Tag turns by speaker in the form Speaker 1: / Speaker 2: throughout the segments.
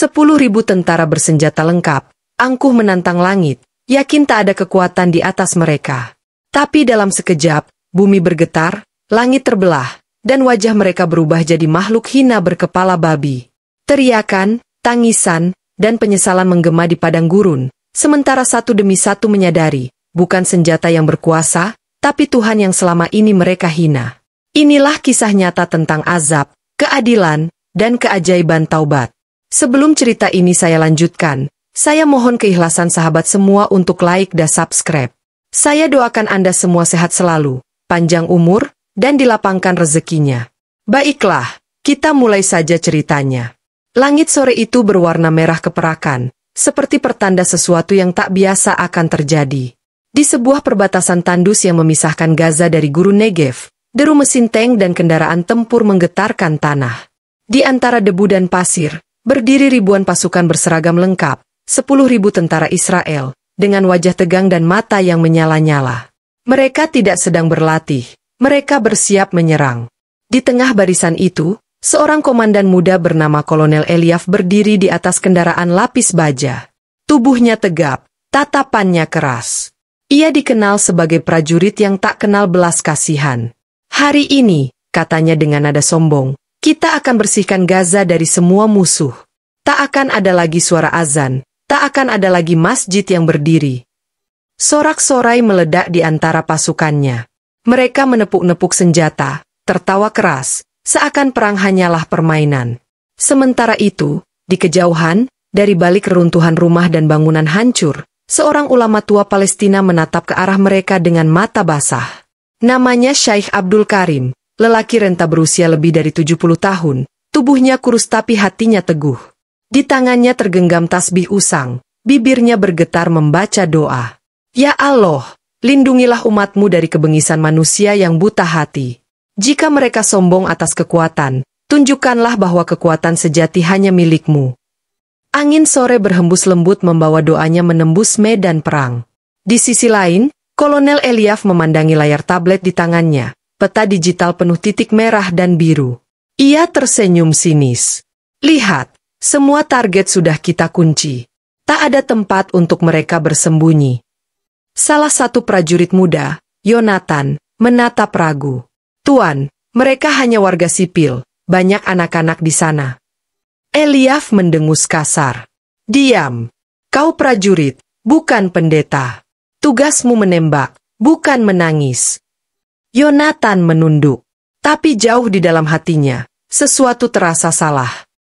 Speaker 1: 10.000 tentara bersenjata lengkap, angkuh menantang langit, yakin tak ada kekuatan di atas mereka. Tapi dalam sekejap, bumi bergetar, langit terbelah, dan wajah mereka berubah jadi makhluk hina berkepala babi. Teriakan, tangisan, dan penyesalan menggema di padang gurun, sementara satu demi satu menyadari, bukan senjata yang berkuasa, tapi Tuhan yang selama ini mereka hina. Inilah kisah nyata tentang azab, keadilan, dan keajaiban taubat. Sebelum cerita ini saya lanjutkan, saya mohon keikhlasan sahabat semua untuk like dan subscribe. Saya doakan Anda semua sehat selalu, panjang umur, dan dilapangkan rezekinya. Baiklah, kita mulai saja ceritanya. Langit sore itu berwarna merah keperakan, seperti pertanda sesuatu yang tak biasa akan terjadi. Di sebuah perbatasan tandus yang memisahkan Gaza dari gurun Negev, deru mesin tank dan kendaraan tempur menggetarkan tanah. Di antara debu dan pasir, berdiri ribuan pasukan berseragam lengkap, 10.000 tentara Israel, dengan wajah tegang dan mata yang menyala-nyala. Mereka tidak sedang berlatih, mereka bersiap menyerang. Di tengah barisan itu, seorang komandan muda bernama Kolonel Eliaf berdiri di atas kendaraan lapis baja. Tubuhnya tegap, tatapannya keras. Ia dikenal sebagai prajurit yang tak kenal belas kasihan. Hari ini, katanya dengan nada sombong, kita akan bersihkan Gaza dari semua musuh. Tak akan ada lagi suara azan, tak akan ada lagi masjid yang berdiri. Sorak-sorai meledak di antara pasukannya. Mereka menepuk-nepuk senjata, tertawa keras, seakan perang hanyalah permainan. Sementara itu, di kejauhan, dari balik reruntuhan rumah dan bangunan hancur, seorang ulama tua Palestina menatap ke arah mereka dengan mata basah. Namanya Syekh Abdul Karim. Lelaki renta berusia lebih dari 70 tahun, tubuhnya kurus tapi hatinya teguh. Di tangannya tergenggam tasbih usang, bibirnya bergetar membaca doa. Ya Allah, lindungilah umatmu dari kebengisan manusia yang buta hati. Jika mereka sombong atas kekuatan, tunjukkanlah bahwa kekuatan sejati hanya milikmu. Angin sore berhembus lembut membawa doanya menembus medan perang. Di sisi lain, Kolonel Eliaf memandangi layar tablet di tangannya. Peta digital penuh titik merah dan biru. Ia tersenyum sinis. Lihat, semua target sudah kita kunci. Tak ada tempat untuk mereka bersembunyi. Salah satu prajurit muda, Yonatan, menatap ragu. Tuan, mereka hanya warga sipil, banyak anak-anak di sana. Eliaf mendengus kasar. Diam. Kau prajurit, bukan pendeta. Tugasmu menembak, bukan menangis. Yonatan menunduk. Tapi jauh di dalam hatinya, sesuatu terasa salah.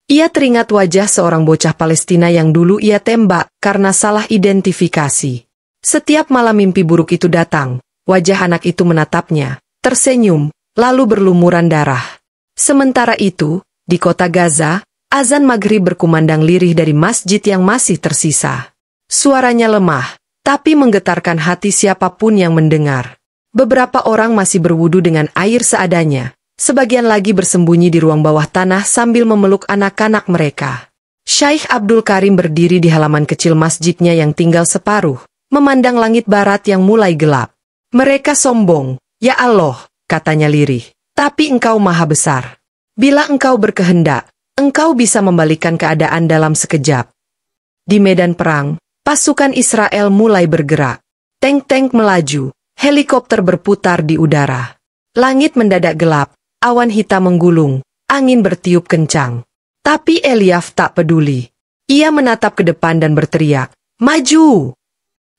Speaker 1: Ia teringat wajah seorang bocah Palestina yang dulu ia tembak karena salah identifikasi. Setiap malam mimpi buruk itu datang, wajah anak itu menatapnya, tersenyum, lalu berlumuran darah. Sementara itu, di kota Gaza, azan maghrib berkumandang lirih dari masjid yang masih tersisa. Suaranya lemah, tapi menggetarkan hati siapapun yang mendengar. Beberapa orang masih berwudu dengan air seadanya, sebagian lagi bersembunyi di ruang bawah tanah sambil memeluk anak-anak mereka. Syekh Abdul Karim berdiri di halaman kecil masjidnya yang tinggal separuh, memandang langit barat yang mulai gelap. Mereka sombong, ya Allah, katanya lirih, tapi engkau maha besar. Bila engkau berkehendak, engkau bisa membalikkan keadaan dalam sekejap. Di medan perang, pasukan Israel mulai bergerak. Tank-tank melaju. Helikopter berputar di udara. Langit mendadak gelap, awan hitam menggulung, angin bertiup kencang. Tapi Eliaf tak peduli. Ia menatap ke depan dan berteriak, "Maju!"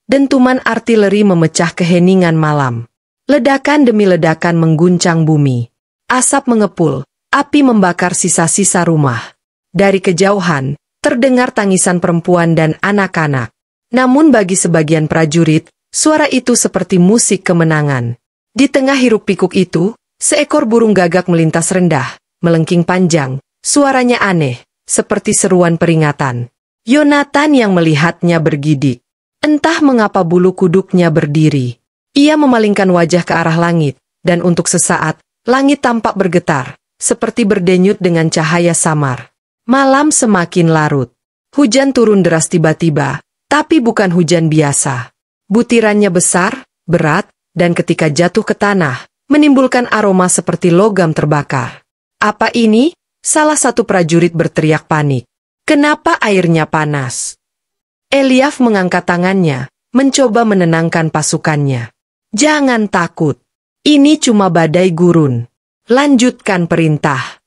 Speaker 1: Dentuman artileri memecah keheningan malam. Ledakan demi ledakan mengguncang bumi. Asap mengepul, api membakar sisa-sisa rumah. Dari kejauhan, terdengar tangisan perempuan dan anak-anak. Namun bagi sebagian prajurit, suara itu seperti musik kemenangan. Di tengah hiruk-pikuk itu, seekor burung gagak melintas rendah, melengking panjang, suaranya aneh, seperti seruan peringatan. Yonatan yang melihatnya bergidik. Entah mengapa bulu kuduknya berdiri. Ia memalingkan wajah ke arah langit, dan untuk sesaat, langit tampak bergetar, seperti berdenyut dengan cahaya samar. Malam semakin larut. Hujan turun deras tiba-tiba, tapi bukan hujan biasa. Butirannya besar, berat, dan ketika jatuh ke tanah, menimbulkan aroma seperti logam terbakar. Apa ini? Salah satu prajurit berteriak panik. Kenapa airnya panas? Eliaf mengangkat tangannya, mencoba menenangkan pasukannya. Jangan takut. Ini cuma badai gurun. Lanjutkan perintah.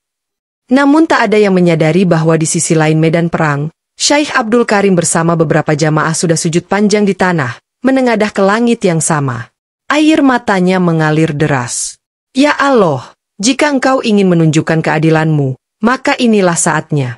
Speaker 1: Namun tak ada yang menyadari bahwa di sisi lain medan perang, Syekh Abdul Karim bersama beberapa jamaah sudah sujud panjang di tanah, menengadah ke langit yang sama. Air matanya mengalir deras. Ya Allah, jika engkau ingin menunjukkan keadilanmu, maka inilah saatnya.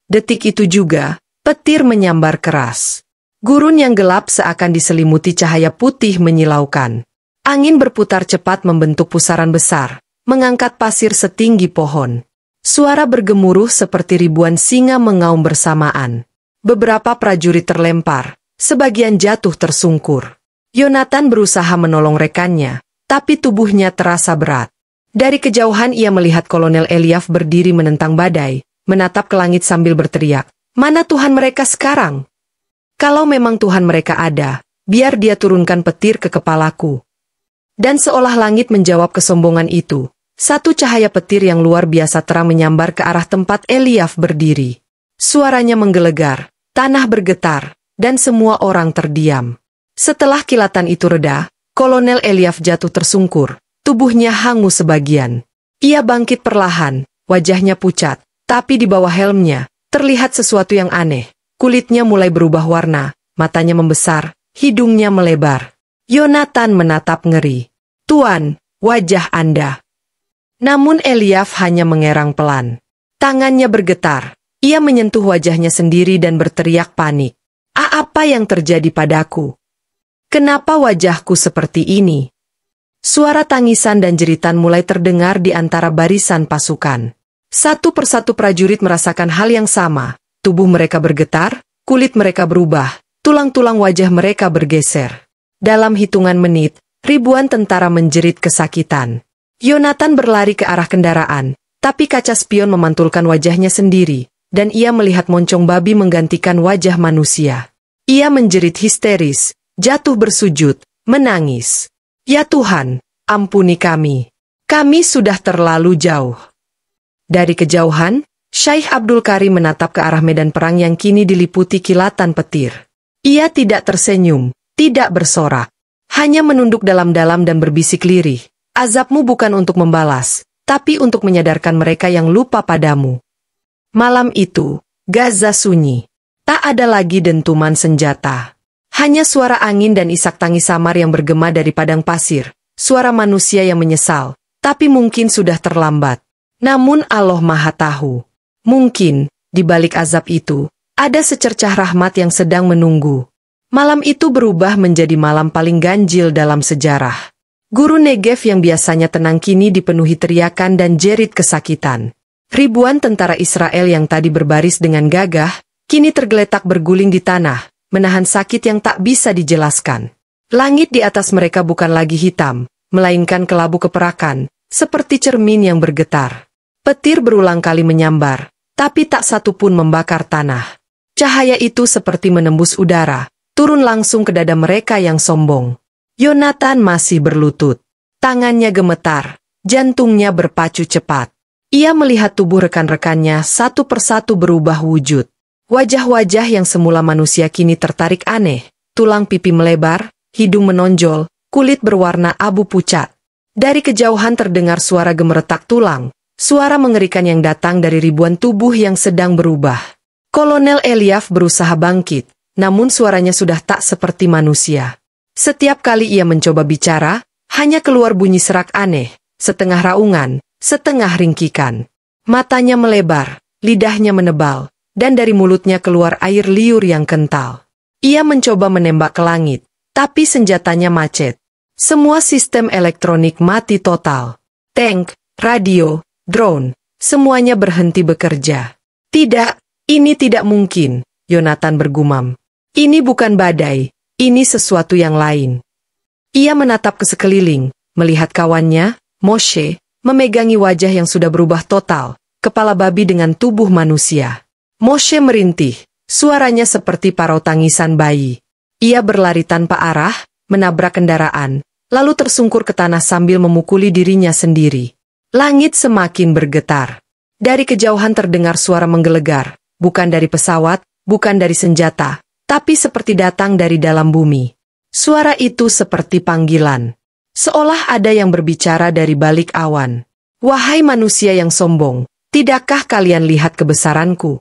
Speaker 1: Detik itu juga, petir menyambar keras. Gurun yang gelap seakan diselimuti cahaya putih menyilaukan. Angin berputar cepat membentuk pusaran besar, mengangkat pasir setinggi pohon. Suara bergemuruh seperti ribuan singa mengaum bersamaan. Beberapa prajurit terlempar, sebagian jatuh tersungkur. Yonatan berusaha menolong rekannya, tapi tubuhnya terasa berat. Dari kejauhan ia melihat Kolonel Eliaf berdiri menentang badai, menatap ke langit sambil berteriak, "Mana Tuhan mereka sekarang? Kalau memang Tuhan mereka ada, biar dia turunkan petir ke kepalaku." Dan seolah langit menjawab kesombongan itu, satu cahaya petir yang luar biasa terang menyambar ke arah tempat Eliaf berdiri. Suaranya menggelegar, tanah bergetar, dan semua orang terdiam. Setelah kilatan itu reda, Kolonel Eliaf jatuh tersungkur, tubuhnya hangus sebagian. Ia bangkit perlahan, wajahnya pucat, tapi di bawah helmnya, terlihat sesuatu yang aneh. Kulitnya mulai berubah warna, matanya membesar, hidungnya melebar. Yonatan menatap ngeri. "Tuan, wajah Anda." Namun Eliaf hanya mengerang pelan. Tangannya bergetar. Ia menyentuh wajahnya sendiri dan berteriak panik. Apa yang terjadi padaku? Kenapa wajahku seperti ini?" Suara tangisan dan jeritan mulai terdengar di antara barisan pasukan. Satu persatu prajurit merasakan hal yang sama. Tubuh mereka bergetar, kulit mereka berubah, tulang-tulang wajah mereka bergeser. Dalam hitungan menit, ribuan tentara menjerit kesakitan. Yonatan berlari ke arah kendaraan, tapi kaca spion memantulkan wajahnya sendiri, dan ia melihat moncong babi menggantikan wajah manusia. Ia menjerit histeris, jatuh bersujud, menangis. "Ya Tuhan, ampuni kami. Kami sudah terlalu jauh." Dari kejauhan, Syekh Abdul Karim menatap ke arah medan perang yang kini diliputi kilatan petir. Ia tidak tersenyum, tidak bersorak, hanya menunduk dalam-dalam dan berbisik lirih. "Azabmu bukan untuk membalas, tapi untuk menyadarkan mereka yang lupa padamu." Malam itu, Gaza sunyi. Tak ada lagi dentuman senjata. Hanya suara angin dan isak tangis samar yang bergema dari padang pasir. Suara manusia yang menyesal, tapi mungkin sudah terlambat. Namun Allah Maha Tahu. Mungkin, di balik azab itu, ada secercah rahmat yang sedang menunggu. Malam itu berubah menjadi malam paling ganjil dalam sejarah. Guru Negev yang biasanya tenang kini dipenuhi teriakan dan jerit kesakitan. Ribuan tentara Israel yang tadi berbaris dengan gagah, kini tergeletak berguling di tanah, menahan sakit yang tak bisa dijelaskan. Langit di atas mereka bukan lagi hitam, melainkan kelabu keperakan, seperti cermin yang bergetar. Petir berulang kali menyambar, tapi tak satu pun membakar tanah. Cahaya itu seperti menembus udara, turun langsung ke dada mereka yang sombong. Yonatan masih berlutut. Tangannya gemetar, jantungnya berpacu cepat. Ia melihat tubuh rekan-rekannya satu persatu berubah wujud. Wajah-wajah yang semula manusia kini tertarik aneh, tulang pipi melebar, hidung menonjol, kulit berwarna abu pucat. Dari kejauhan terdengar suara gemeretak tulang, suara mengerikan yang datang dari ribuan tubuh yang sedang berubah. Kolonel Eliaf berusaha bangkit, namun suaranya sudah tak seperti manusia. Setiap kali ia mencoba bicara, hanya keluar bunyi serak aneh, setengah raungan, setengah ringkikan. Matanya melebar, lidahnya menebal, dan dari mulutnya keluar air liur yang kental. Ia mencoba menembak ke langit, tapi senjatanya macet. Semua sistem elektronik mati total. Tank, radio, drone, semuanya berhenti bekerja. "Tidak, ini tidak mungkin," Yonatan bergumam. "Ini bukan badai. Ini sesuatu yang lain." Ia menatap ke sekeliling, melihat kawannya, Moshe, memegangi wajah yang sudah berubah total, kepala babi dengan tubuh manusia. Moshe merintih, suaranya seperti parau tangisan bayi. Ia berlari tanpa arah, menabrak kendaraan, lalu tersungkur ke tanah sambil memukuli dirinya sendiri. Langit semakin bergetar. Dari kejauhan terdengar suara menggelegar, bukan dari pesawat, bukan dari senjata, tapi seperti datang dari dalam bumi. Suara itu seperti panggilan. Seolah ada yang berbicara dari balik awan. Wahai manusia yang sombong, tidakkah kalian lihat kebesaranku?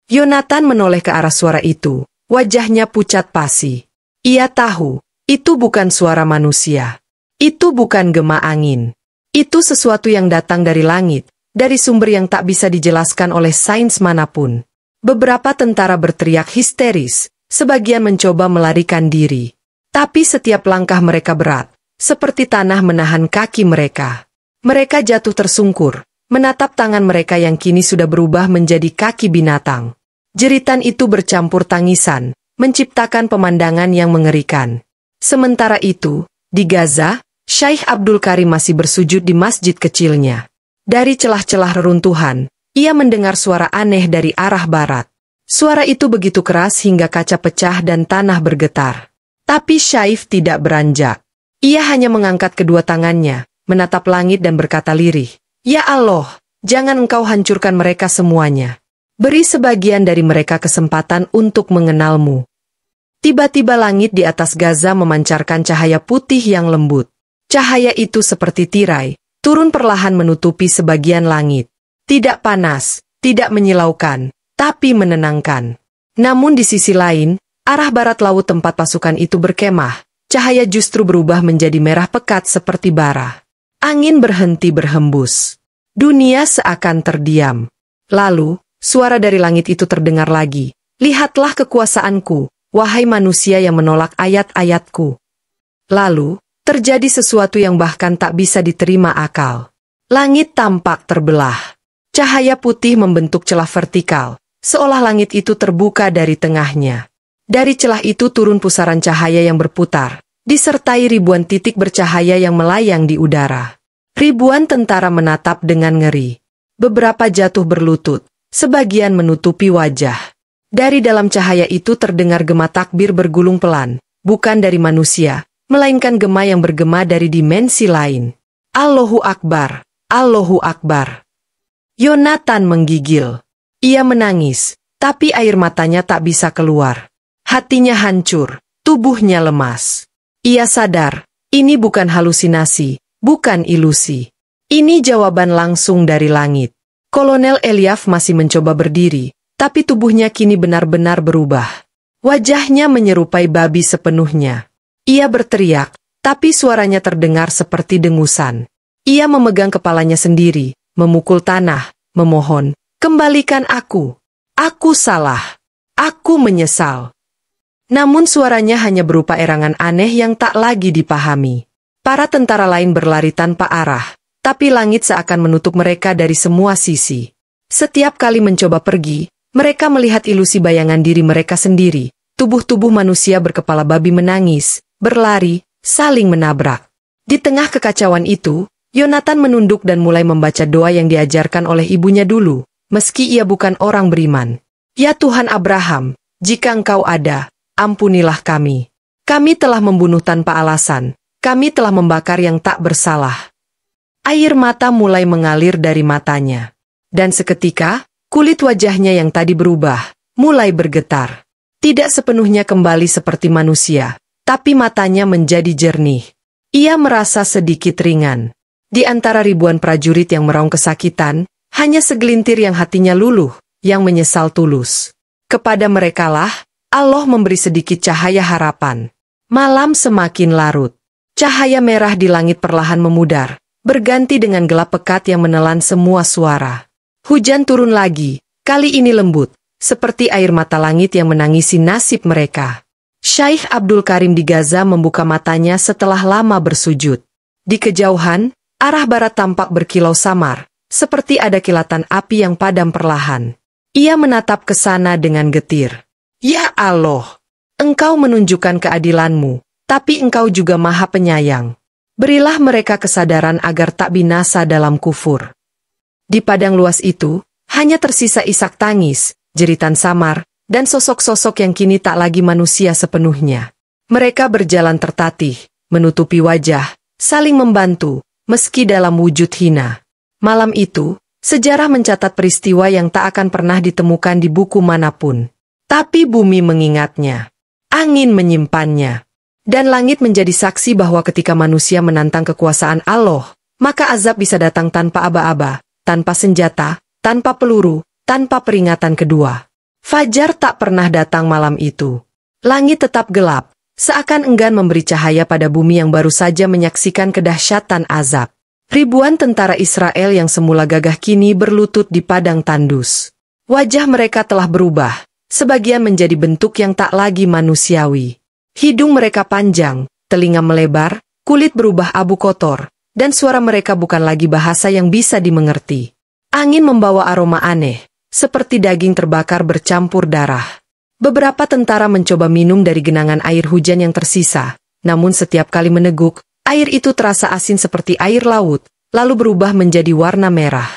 Speaker 1: Yonatan menoleh ke arah suara itu, wajahnya pucat pasi. Ia tahu, itu bukan suara manusia. Itu bukan gema angin. Itu sesuatu yang datang dari langit, dari sumber yang tak bisa dijelaskan oleh sains manapun. Beberapa tentara berteriak histeris, sebagian mencoba melarikan diri. Tapi setiap langkah mereka berat, seperti tanah menahan kaki mereka. Mereka jatuh tersungkur, menatap tangan mereka yang kini sudah berubah menjadi kaki binatang. Jeritan itu bercampur tangisan, menciptakan pemandangan yang mengerikan. Sementara itu, di Gaza, Syekh Abdul Karim masih bersujud di masjid kecilnya. Dari celah-celah reruntuhan, ia mendengar suara aneh dari arah barat. Suara itu begitu keras hingga kaca pecah dan tanah bergetar. Tapi Syekh tidak beranjak. Ia hanya mengangkat kedua tangannya, menatap langit dan berkata lirih, "Ya Allah, jangan Engkau hancurkan mereka semuanya. Beri sebagian dari mereka kesempatan untuk mengenalmu." Tiba-tiba langit di atas Gaza memancarkan cahaya putih yang lembut. Cahaya itu seperti tirai, turun perlahan menutupi sebagian langit. Tidak panas, tidak menyilaukan, tapi menenangkan. Namun di sisi lain, arah barat laut tempat pasukan itu berkemah, cahaya justru berubah menjadi merah pekat seperti bara. Angin berhenti berhembus. Dunia seakan terdiam. Lalu, suara dari langit itu terdengar lagi. "Lihatlah kekuasaanku, wahai manusia yang menolak ayat-ayatku." Lalu, terjadi sesuatu yang bahkan tak bisa diterima akal. Langit tampak terbelah. Cahaya putih membentuk celah vertikal, seolah langit itu terbuka dari tengahnya. Dari celah itu turun pusaran cahaya yang berputar, disertai ribuan titik bercahaya yang melayang di udara. Ribuan tentara menatap dengan ngeri. Beberapa jatuh berlutut, sebagian menutupi wajah. Dari dalam cahaya itu terdengar gema takbir bergulung pelan, bukan dari manusia, melainkan gema yang bergema dari dimensi lain. Allahu Akbar, Allahu Akbar. Yonatan menggigil. Ia menangis, tapi air matanya tak bisa keluar. Hatinya hancur, tubuhnya lemas. Ia sadar, ini bukan halusinasi, bukan ilusi. Ini jawaban langsung dari langit. Kolonel Eliaf masih mencoba berdiri, tapi tubuhnya kini benar-benar berubah. Wajahnya menyerupai babi sepenuhnya. Ia berteriak, tapi suaranya terdengar seperti dengusan. Ia memegang kepalanya sendiri, memukul tanah, memohon, "Kembalikan aku. Aku salah. Aku menyesal." Namun suaranya hanya berupa erangan aneh yang tak lagi dipahami. Para tentara lain berlari tanpa arah, tapi langit seakan menutup mereka dari semua sisi. Setiap kali mencoba pergi, mereka melihat ilusi bayangan diri mereka sendiri. Tubuh-tubuh manusia berkepala babi menangis, berlari, saling menabrak. Di tengah kekacauan itu, Yonatan menunduk dan mulai membaca doa yang diajarkan oleh ibunya dulu, meski ia bukan orang beriman. "Ya Tuhan Abraham, jika Engkau ada, ampunilah kami. Kami telah membunuh tanpa alasan, kami telah membakar yang tak bersalah." Air mata mulai mengalir dari matanya. Dan seketika, kulit wajahnya yang tadi berubah, mulai bergetar. Tidak sepenuhnya kembali seperti manusia, tapi matanya menjadi jernih. Ia merasa sedikit ringan. Di antara ribuan prajurit yang meraung kesakitan, hanya segelintir yang hatinya luluh, yang menyesal tulus. Kepada merekalah, Allah memberi sedikit cahaya harapan. Malam semakin larut. Cahaya merah di langit perlahan memudar, berganti dengan gelap pekat yang menelan semua suara. Hujan turun lagi, kali ini lembut, seperti air mata langit yang menangisi nasib mereka. Syekh Abdul Karim di Gaza membuka matanya setelah lama bersujud. Di kejauhan, arah barat tampak berkilau samar, seperti ada kilatan api yang padam perlahan. Ia menatap ke sana dengan getir. "Ya Allah, Engkau menunjukkan keadilanmu, tapi Engkau juga Maha Penyayang. Berilah mereka kesadaran agar tak binasa dalam kufur." Di padang luas itu, hanya tersisa isak tangis, jeritan samar, dan sosok-sosok yang kini tak lagi manusia sepenuhnya. Mereka berjalan tertatih, menutupi wajah, saling membantu, meski dalam wujud hina. Malam itu, Sejarah mencatat peristiwa yang tak akan pernah ditemukan di buku manapun. Tapi bumi mengingatnya. Angin menyimpannya. Dan langit menjadi saksi bahwa ketika manusia menantang kekuasaan Allah, maka azab bisa datang tanpa aba-aba, tanpa senjata, tanpa peluru, tanpa peringatan kedua. Fajar tak pernah datang malam itu. Langit tetap gelap, seakan enggan memberi cahaya pada bumi yang baru saja menyaksikan kedahsyatan azab. Ribuan tentara Israel yang semula gagah kini berlutut di padang tandus. Wajah mereka telah berubah, sebagian menjadi bentuk yang tak lagi manusiawi. Hidung mereka panjang, telinga melebar, kulit berubah abu kotor, dan suara mereka bukan lagi bahasa yang bisa dimengerti. Angin membawa aroma aneh, seperti daging terbakar bercampur darah. Beberapa tentara mencoba minum dari genangan air hujan yang tersisa, namun setiap kali meneguk, air itu terasa asin seperti air laut, lalu berubah menjadi warna merah.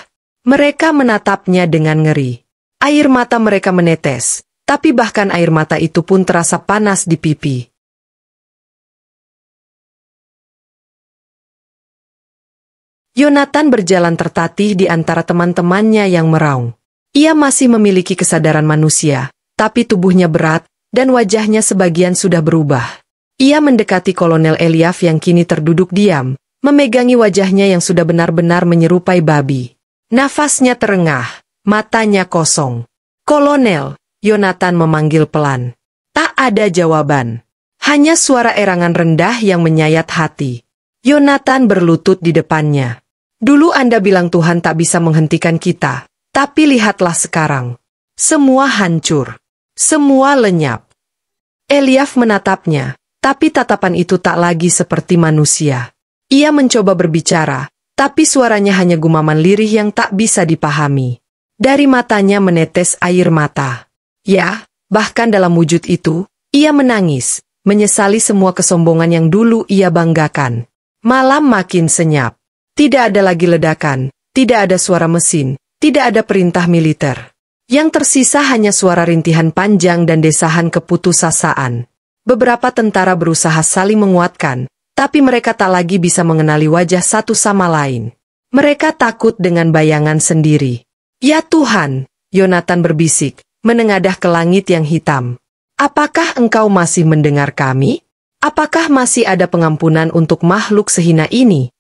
Speaker 1: Mereka menatapnya dengan ngeri. Air mata mereka menetes, tapi bahkan air mata itu pun terasa panas di pipi. Yonatan berjalan tertatih di antara teman-temannya yang meraung. Ia masih memiliki kesadaran manusia, tapi tubuhnya berat, dan wajahnya sebagian sudah berubah. Ia mendekati Kolonel Eliaf yang kini terduduk diam, memegangi wajahnya yang sudah benar-benar menyerupai babi. Nafasnya terengah, matanya kosong. "Kolonel," Yonatan memanggil pelan. Tak ada jawaban. Hanya suara erangan rendah yang menyayat hati. Yonatan berlutut di depannya. "Dulu Anda bilang Tuhan tak bisa menghentikan kita, tapi lihatlah sekarang. Semua hancur. Semua lenyap." Eliaf menatapnya. Tapi tatapan itu tak lagi seperti manusia. Ia mencoba berbicara, tapi suaranya hanya gumaman lirih yang tak bisa dipahami. Dari matanya menetes air mata. Ya, bahkan dalam wujud itu, ia menangis, menyesali semua kesombongan yang dulu ia banggakan. Malam makin senyap. Tidak ada lagi ledakan, tidak ada suara mesin, tidak ada perintah militer. Yang tersisa hanya suara rintihan panjang dan desahan keputusasaan. Beberapa tentara berusaha saling menguatkan, tapi mereka tak lagi bisa mengenali wajah satu sama lain. Mereka takut dengan bayangan sendiri. "Ya Tuhan," Yonatan berbisik, menengadah ke langit yang hitam. "Apakah Engkau masih mendengar kami? Apakah masih ada pengampunan untuk makhluk sehina ini?"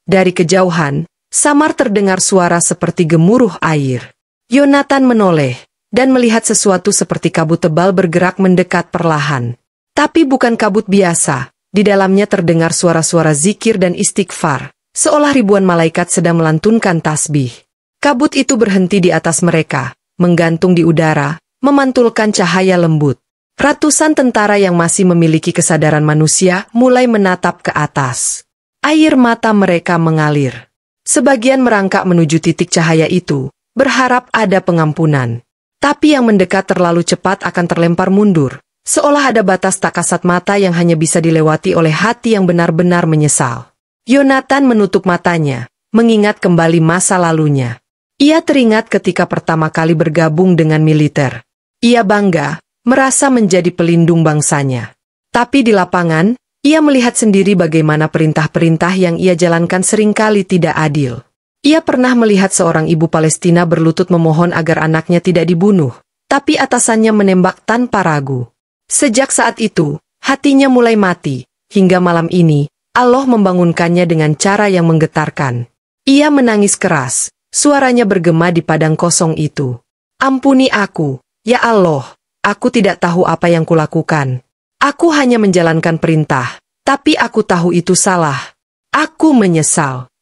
Speaker 1: Dari kejauhan, samar terdengar suara seperti gemuruh air. Yonatan menoleh, dan melihat sesuatu seperti kabut tebal bergerak mendekat perlahan. Tapi bukan kabut biasa, di dalamnya terdengar suara-suara zikir dan istighfar, seolah ribuan malaikat sedang melantunkan tasbih. Kabut itu berhenti di atas mereka, menggantung di udara, memantulkan cahaya lembut. Ratusan tentara yang masih memiliki kesadaran manusia mulai menatap ke atas. Air mata mereka mengalir. Sebagian merangkak menuju titik cahaya itu, berharap ada pengampunan. Tapi yang mendekat terlalu cepat akan terlempar mundur. Seolah ada batas tak kasat mata yang hanya bisa dilewati oleh hati yang benar-benar menyesal. Yonatan menutup matanya, mengingat kembali masa lalunya. Ia teringat ketika pertama kali bergabung dengan militer. Ia bangga, merasa menjadi pelindung bangsanya. Tapi di lapangan, ia melihat sendiri bagaimana perintah-perintah yang ia jalankan seringkali tidak adil. Ia pernah melihat seorang ibu Palestina berlutut memohon agar anaknya tidak dibunuh, tapi atasannya menembak tanpa ragu. Sejak saat itu, hatinya mulai mati, hingga malam ini, Allah membangunkannya dengan cara yang menggetarkan. Ia menangis keras, suaranya bergema di padang kosong itu. "Ampuni aku, ya Allah, aku tidak tahu apa yang kulakukan. Aku hanya menjalankan perintah, tapi aku tahu itu salah. Aku menyesal."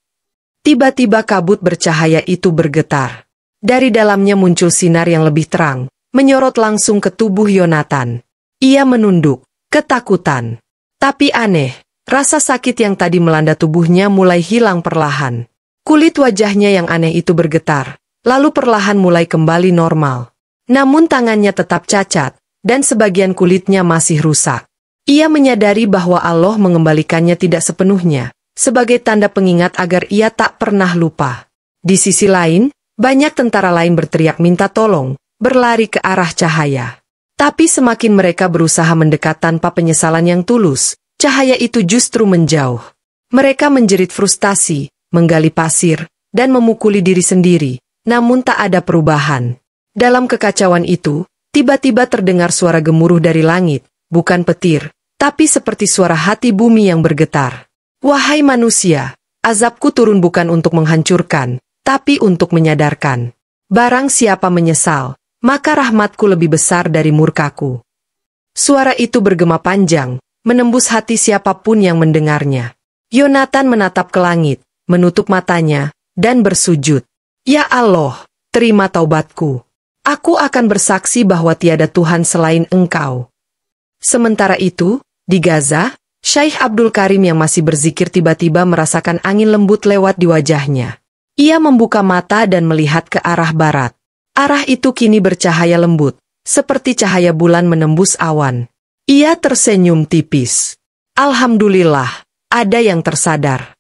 Speaker 1: Tiba-tiba kabut bercahaya itu bergetar. Dari dalamnya muncul sinar yang lebih terang, menyorot langsung ke tubuh Yonatan. Ia menunduk, ketakutan. Tapi aneh, rasa sakit yang tadi melanda tubuhnya mulai hilang perlahan. Kulit wajahnya yang aneh itu bergetar, lalu perlahan mulai kembali normal. Namun tangannya tetap cacat, dan sebagian kulitnya masih rusak. Ia menyadari bahwa Allah mengembalikannya tidak sepenuhnya, sebagai tanda pengingat agar ia tak pernah lupa. Di sisi lain, banyak tentara lain berteriak minta tolong, berlari ke arah cahaya. Tapi semakin mereka berusaha mendekat tanpa penyesalan yang tulus, cahaya itu justru menjauh. Mereka menjerit frustasi, menggali pasir, dan memukuli diri sendiri, namun tak ada perubahan. Dalam kekacauan itu, tiba-tiba terdengar suara gemuruh dari langit, bukan petir, tapi seperti suara hati bumi yang bergetar. Wahai manusia, azabku turun bukan untuk menghancurkan, tapi untuk menyadarkan. Barang siapa menyesal, maka rahmatku lebih besar dari murkaku. Suara itu bergema panjang, menembus hati siapapun yang mendengarnya. Yonatan menatap ke langit, menutup matanya, dan bersujud. Ya Allah, terima taubatku. Aku akan bersaksi bahwa tiada Tuhan selain Engkau. Sementara itu, di Gaza, Syekh Abdul Karim yang masih berzikir tiba-tiba merasakan angin lembut lewat di wajahnya. Ia membuka mata dan melihat ke arah barat. Arah itu kini bercahaya lembut, seperti cahaya bulan menembus awan. Ia tersenyum tipis. Alhamdulillah, ada yang tersadar.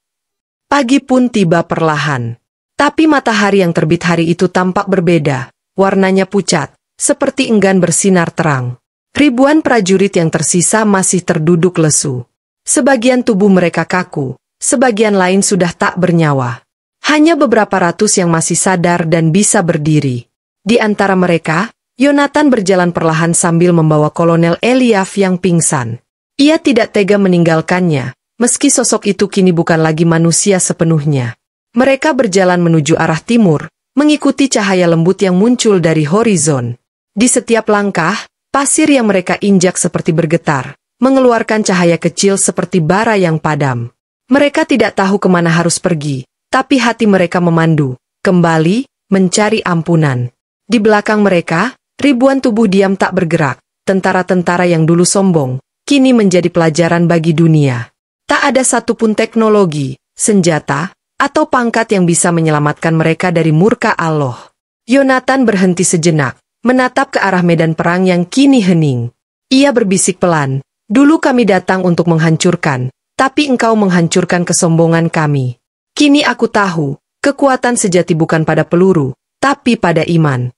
Speaker 1: Pagi pun tiba perlahan. Tapi matahari yang terbit hari itu tampak berbeda, warnanya pucat, seperti enggan bersinar terang. Ribuan prajurit yang tersisa masih terduduk lesu. Sebagian tubuh mereka kaku, sebagian lain sudah tak bernyawa. Hanya beberapa ratus yang masih sadar dan bisa berdiri. Di antara mereka, Yonatan berjalan perlahan sambil membawa Kolonel Eliaf yang pingsan. Ia tidak tega meninggalkannya, meski sosok itu kini bukan lagi manusia sepenuhnya. Mereka berjalan menuju arah timur, mengikuti cahaya lembut yang muncul dari horizon. Di setiap langkah, pasir yang mereka injak seperti bergetar, mengeluarkan cahaya kecil seperti bara yang padam. Mereka tidak tahu kemana harus pergi, tapi hati mereka memandu, kembali, mencari ampunan. Di belakang mereka, ribuan tubuh diam tak bergerak, tentara-tentara yang dulu sombong, kini menjadi pelajaran bagi dunia. Tak ada satupun teknologi, senjata, atau pangkat yang bisa menyelamatkan mereka dari murka Allah. Yonatan berhenti sejenak, menatap ke arah medan perang yang kini hening. Ia berbisik pelan, dulu kami datang untuk menghancurkan, tapi engkau menghancurkan kesombongan kami. Kini aku tahu, kekuatan sejati bukan pada peluru, tapi pada iman.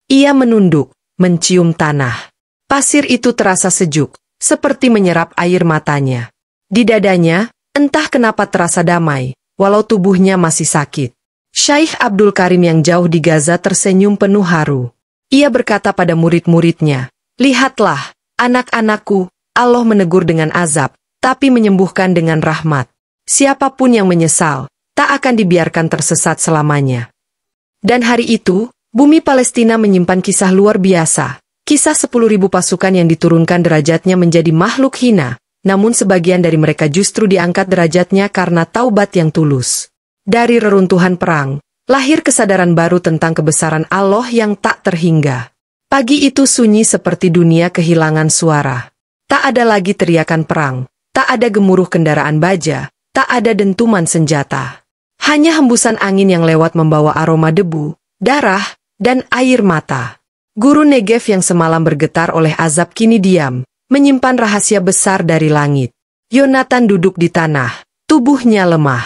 Speaker 1: Ia menunduk, mencium tanah. Pasir itu terasa sejuk, seperti menyerap air matanya. Di dadanya, entah kenapa terasa damai, walau tubuhnya masih sakit. Syekh Abdul Karim yang jauh di Gaza tersenyum penuh haru. Ia berkata pada murid-muridnya, lihatlah, anak-anakku, Allah menegur dengan azab, tapi menyembuhkan dengan rahmat. Siapapun yang menyesal, tak akan dibiarkan tersesat selamanya. Dan hari itu, bumi Palestina menyimpan kisah luar biasa. Kisah 10.000 pasukan yang diturunkan derajatnya menjadi makhluk hina, namun sebagian dari mereka justru diangkat derajatnya karena taubat yang tulus. Dari reruntuhan perang, lahir kesadaran baru tentang kebesaran Allah yang tak terhingga. Pagi itu sunyi seperti dunia kehilangan suara. Tak ada lagi teriakan perang, tak ada gemuruh kendaraan baja, tak ada dentuman senjata. Hanya hembusan angin yang lewat membawa aroma debu, darah, dan air mata. Guru Negev yang semalam bergetar oleh azab kini diam, menyimpan rahasia besar dari langit. Yonatan duduk di tanah, tubuhnya lemah.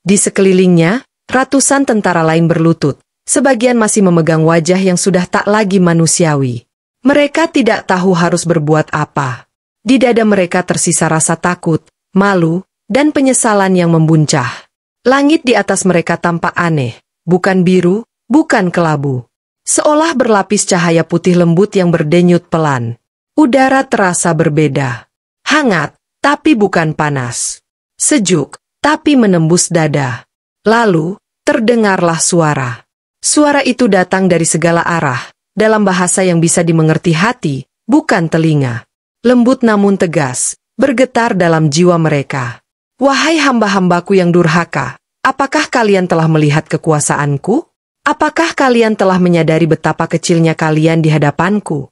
Speaker 1: Di sekelilingnya, ratusan tentara lain berlutut, sebagian masih memegang wajah yang sudah tak lagi manusiawi. Mereka tidak tahu harus berbuat apa. Di dada mereka tersisa rasa takut, malu, dan penyesalan yang membuncah. Langit di atas mereka tampak aneh, bukan biru, bukan kelabu. Seolah berlapis cahaya putih lembut yang berdenyut pelan. Udara terasa berbeda. Hangat, tapi bukan panas. Sejuk, tapi menembus dada. Lalu, terdengarlah suara. Suara itu datang dari segala arah, dalam bahasa yang bisa dimengerti hati, bukan telinga. Lembut namun tegas, bergetar dalam jiwa mereka. Wahai hamba-hambaku yang durhaka, apakah kalian telah melihat kekuasaanku? Apakah kalian telah menyadari betapa kecilnya kalian di hadapanku?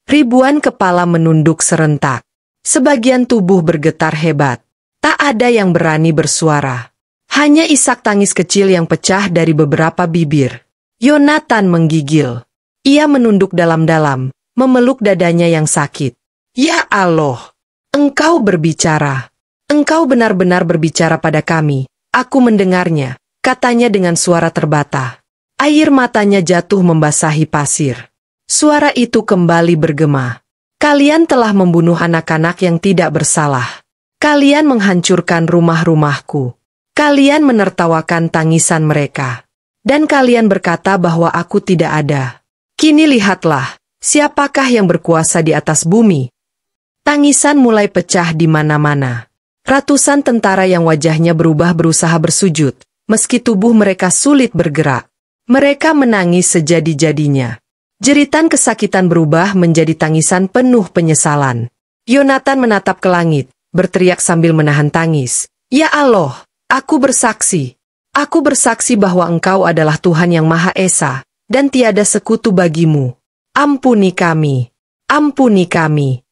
Speaker 1: Ribuan kepala menunduk serentak. Sebagian tubuh bergetar hebat. Tak ada yang berani bersuara. Hanya isak tangis kecil yang pecah dari beberapa bibir. Yonatan menggigil. Ia menunduk dalam-dalam, memeluk dadanya yang sakit. Ya Allah, Engkau berbicara. Engkau benar-benar berbicara pada kami. Aku mendengarnya, katanya dengan suara terbata. Air matanya jatuh membasahi pasir. Suara itu kembali bergema. Kalian telah membunuh anak-anak yang tidak bersalah. Kalian menghancurkan rumah-rumahku. Kalian menertawakan tangisan mereka. Dan kalian berkata bahwa aku tidak ada. Kini lihatlah, siapakah yang berkuasa di atas bumi? Tangisan mulai pecah di mana-mana. Ratusan tentara yang wajahnya berubah berusaha bersujud, meski tubuh mereka sulit bergerak. Mereka menangis sejadi-jadinya. Jeritan kesakitan berubah menjadi tangisan penuh penyesalan. Yonatan menatap ke langit, berteriak sambil menahan tangis. Ya Allah, aku bersaksi. Aku bersaksi bahwa Engkau adalah Tuhan yang Maha Esa, dan tiada sekutu bagimu. Ampuni kami. Ampuni kami.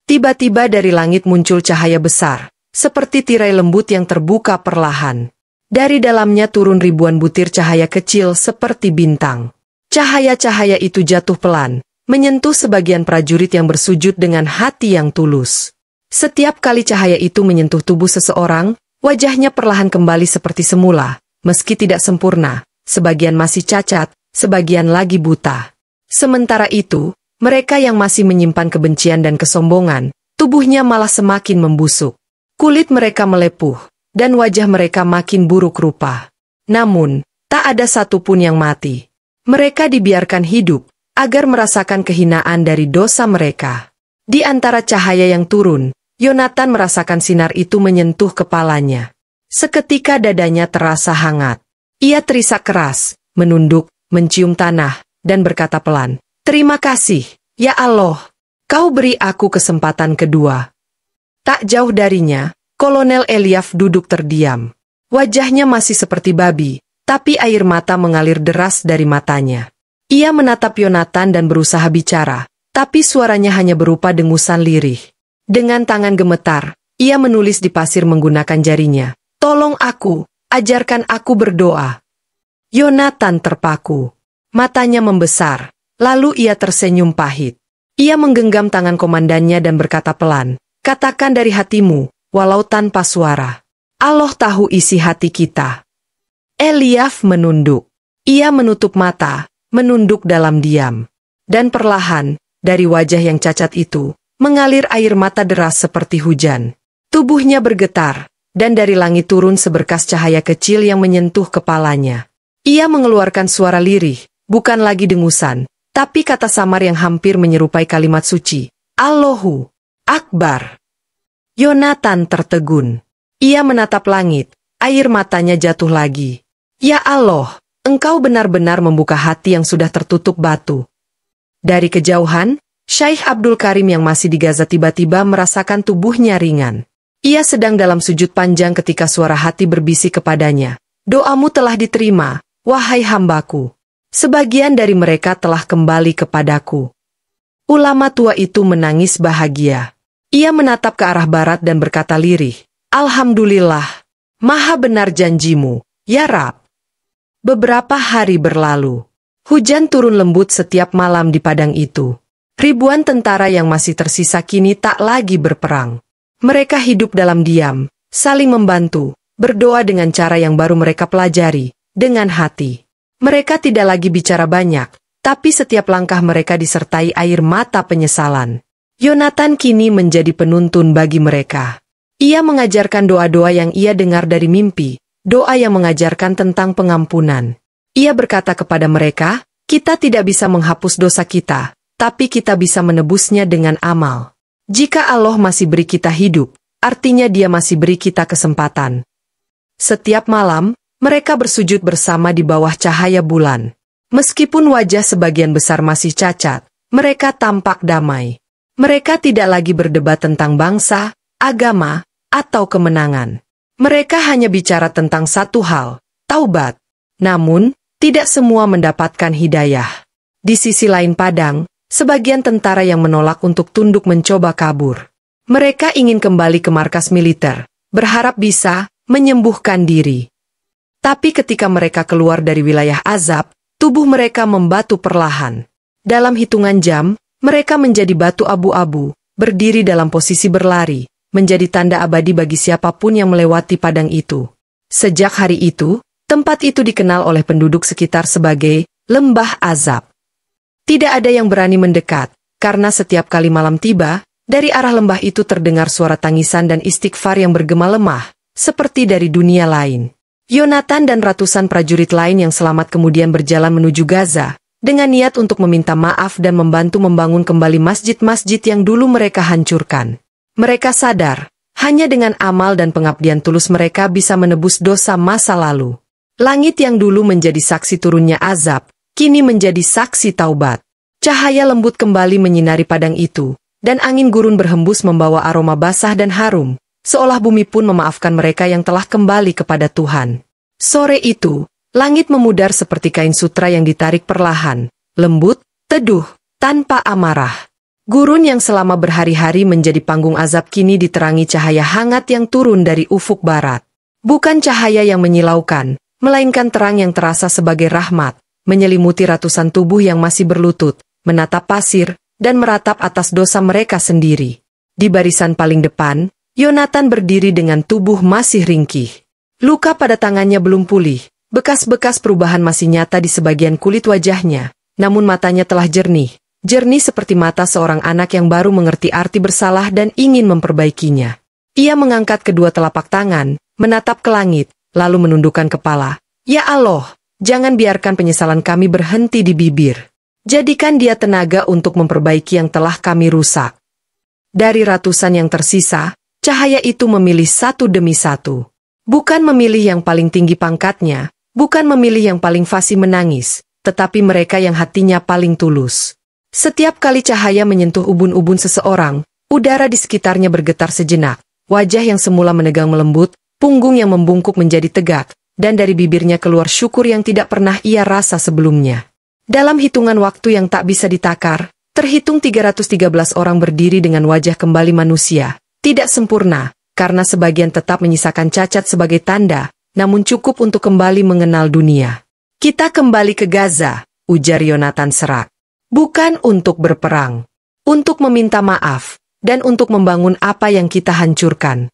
Speaker 1: Tiba-tiba dari langit muncul cahaya besar, seperti tirai lembut yang terbuka perlahan. Dari dalamnya turun ribuan butir cahaya kecil seperti bintang. Cahaya-cahaya itu jatuh pelan, menyentuh sebagian prajurit yang bersujud dengan hati yang tulus. Setiap kali cahaya itu menyentuh tubuh seseorang, wajahnya perlahan kembali seperti semula, meski tidak sempurna, sebagian masih cacat, sebagian lagi buta. Sementara itu, mereka yang masih menyimpan kebencian dan kesombongan, tubuhnya malah semakin membusuk. Kulit mereka melepuh, dan wajah mereka makin buruk rupa. Namun, tak ada satupun yang mati. Mereka dibiarkan hidup, agar merasakan kehinaan dari dosa mereka. Di antara cahaya yang turun, Yonatan merasakan sinar itu menyentuh kepalanya. Seketika dadanya terasa hangat. Ia terisak keras, menunduk, mencium tanah, dan berkata pelan, "Terima kasih, ya Allah, Kau beri aku kesempatan kedua." Tak jauh darinya, Kolonel Eliaf duduk terdiam. Wajahnya masih seperti babi, tapi air mata mengalir deras dari matanya. Ia menatap Yonatan dan berusaha bicara, tapi suaranya hanya berupa dengusan lirih. Dengan tangan gemetar, ia menulis di pasir menggunakan jarinya. "Tolong aku, ajarkan aku berdoa." Yonatan terpaku. Matanya membesar, lalu ia tersenyum pahit. Ia menggenggam tangan komandannya dan berkata pelan, "Katakan dari hatimu, walau tanpa suara. Allah tahu isi hati kita." Eliaf menunduk. Ia menutup mata, menunduk dalam diam. Dan perlahan, dari wajah yang cacat itu, mengalir air mata deras seperti hujan. Tubuhnya bergetar, dan dari langit turun seberkas cahaya kecil yang menyentuh kepalanya. Ia mengeluarkan suara lirih, bukan lagi dengusan, tapi kata samar yang hampir menyerupai kalimat suci. "Allahu Akbar." Yonatan tertegun. Ia menatap langit, air matanya jatuh lagi. "Ya Allah, Engkau benar-benar membuka hati yang sudah tertutup batu." Dari kejauhan, Syekh Abdul Karim yang masih di Gaza tiba-tiba merasakan tubuhnya ringan. Ia sedang dalam sujud panjang ketika suara hati berbisik kepadanya, "Doamu telah diterima, wahai hambaku. Sebagian dari mereka telah kembali kepadaku." Ulama tua itu menangis bahagia. Ia menatap ke arah barat dan berkata lirih, "Alhamdulillah, maha benar janjimu, ya Rab." Beberapa hari berlalu. Hujan turun lembut setiap malam di padang itu. Ribuan tentara yang masih tersisa kini tak lagi berperang. Mereka hidup dalam diam, saling membantu, berdoa dengan cara yang baru mereka pelajari, dengan hati. Mereka tidak lagi bicara banyak, tapi setiap langkah mereka disertai air mata penyesalan. Yonatan kini menjadi penuntun bagi mereka. Ia mengajarkan doa-doa yang ia dengar dari mimpi, doa yang mengajarkan tentang pengampunan. Ia berkata kepada mereka, "Kita tidak bisa menghapus dosa kita, tapi kita bisa menebusnya dengan amal. Jika Allah masih beri kita hidup, artinya Dia masih beri kita kesempatan." Setiap malam, mereka bersujud bersama di bawah cahaya bulan. Meskipun wajah sebagian besar masih cacat, mereka tampak damai. Mereka tidak lagi berdebat tentang bangsa, agama, atau kemenangan. Mereka hanya bicara tentang satu hal, taubat. Namun, tidak semua mendapatkan hidayah. Di sisi lain padang, sebagian tentara yang menolak untuk tunduk mencoba kabur. Mereka ingin kembali ke markas militer, berharap bisa menyembuhkan diri. Tapi ketika mereka keluar dari wilayah azab, tubuh mereka membatu perlahan. Dalam hitungan jam, mereka menjadi batu abu-abu, berdiri dalam posisi berlari, menjadi tanda abadi bagi siapapun yang melewati padang itu. Sejak hari itu, tempat itu dikenal oleh penduduk sekitar sebagai Lembah Azab. Tidak ada yang berani mendekat, karena setiap kali malam tiba, dari arah lembah itu terdengar suara tangisan dan istighfar yang bergema lemah, seperti dari dunia lain. Yonatan dan ratusan prajurit lain yang selamat kemudian berjalan menuju Gaza, dengan niat untuk meminta maaf dan membantu membangun kembali masjid-masjid yang dulu mereka hancurkan. Mereka sadar, hanya dengan amal dan pengabdian tulus mereka bisa menebus dosa masa lalu. Langit yang dulu menjadi saksi turunnya azab, kini menjadi saksi taubat. Cahaya lembut kembali menyinari padang itu, dan angin gurun berhembus membawa aroma basah dan harum, seolah bumi pun memaafkan mereka yang telah kembali kepada Tuhan. Sore itu, langit memudar seperti kain sutra yang ditarik perlahan, lembut, teduh, tanpa amarah. Gurun yang selama berhari-hari menjadi panggung azab kini diterangi cahaya hangat yang turun dari ufuk barat. Bukan cahaya yang menyilaukan, melainkan terang yang terasa sebagai rahmat, menyelimuti ratusan tubuh yang masih berlutut, menatap pasir, dan meratap atas dosa mereka sendiri. Di barisan paling depan, Yonatan berdiri dengan tubuh masih ringkih. Luka pada tangannya belum pulih, bekas-bekas perubahan masih nyata di sebagian kulit wajahnya, namun matanya telah jernih seperti mata seorang anak yang baru mengerti arti bersalah dan ingin memperbaikinya. Ia mengangkat kedua telapak tangan, menatap ke langit, lalu menundukkan kepala. Ya Allah, jangan biarkan penyesalan kami berhenti di bibir. Jadikan dia tenaga untuk memperbaiki yang telah kami rusak. Dari ratusan yang tersisa, cahaya itu memilih satu demi satu. Bukan memilih yang paling tinggi pangkatnya, bukan memilih yang paling fasih menangis, tetapi mereka yang hatinya paling tulus. Setiap kali cahaya menyentuh ubun-ubun seseorang, udara di sekitarnya bergetar sejenak, wajah yang semula menegang melembut, punggung yang membungkuk menjadi tegak, dan dari bibirnya keluar syukur yang tidak pernah ia rasa sebelumnya. Dalam hitungan waktu yang tak bisa ditakar, terhitung 313 orang berdiri dengan wajah kembali manusia, tidak sempurna, karena sebagian tetap menyisakan cacat sebagai tanda, namun cukup untuk kembali mengenal dunia. Kita kembali ke Gaza, ujar Yonatan serak. Bukan untuk berperang, untuk meminta maaf, dan untuk membangun apa yang kita hancurkan.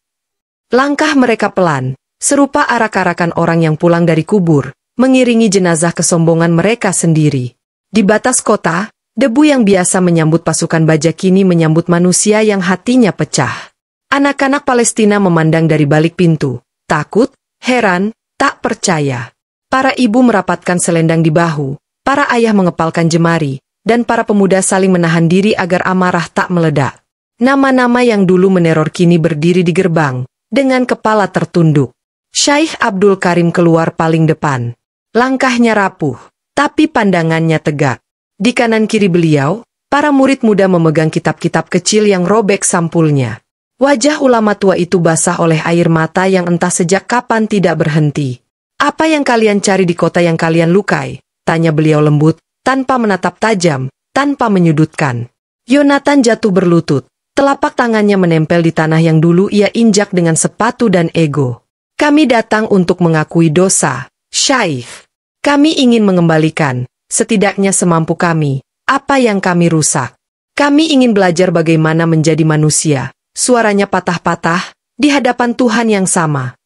Speaker 1: Langkah mereka pelan, serupa arak-arakan orang yang pulang dari kubur, mengiringi jenazah kesombongan mereka sendiri. Di batas kota, debu yang biasa menyambut pasukan baja kini menyambut manusia yang hatinya pecah. Anak-anak Palestina memandang dari balik pintu, takut, heran, tak percaya. Para ibu merapatkan selendang di bahu, para ayah mengepalkan jemari, dan para pemuda saling menahan diri agar amarah tak meledak. Nama-nama yang dulu meneror kini berdiri di gerbang, dengan kepala tertunduk. Syekh Abdul Karim keluar paling depan. Langkahnya rapuh, tapi pandangannya tegak. Di kanan kiri beliau, para murid muda memegang kitab-kitab kecil yang robek sampulnya. Wajah ulama tua itu basah oleh air mata yang entah sejak kapan tidak berhenti. Apa yang kalian cari di kota yang kalian lukai? Tanya beliau lembut, tanpa menatap tajam, tanpa menyudutkan. Yonatan jatuh berlutut, telapak tangannya menempel di tanah yang dulu ia injak dengan sepatu dan ego. Kami datang untuk mengakui dosa, Syekh. Kami ingin mengembalikan, setidaknya semampu kami, apa yang kami rusak. Kami ingin belajar bagaimana menjadi manusia. Suaranya patah-patah, di hadapan Tuhan yang sama.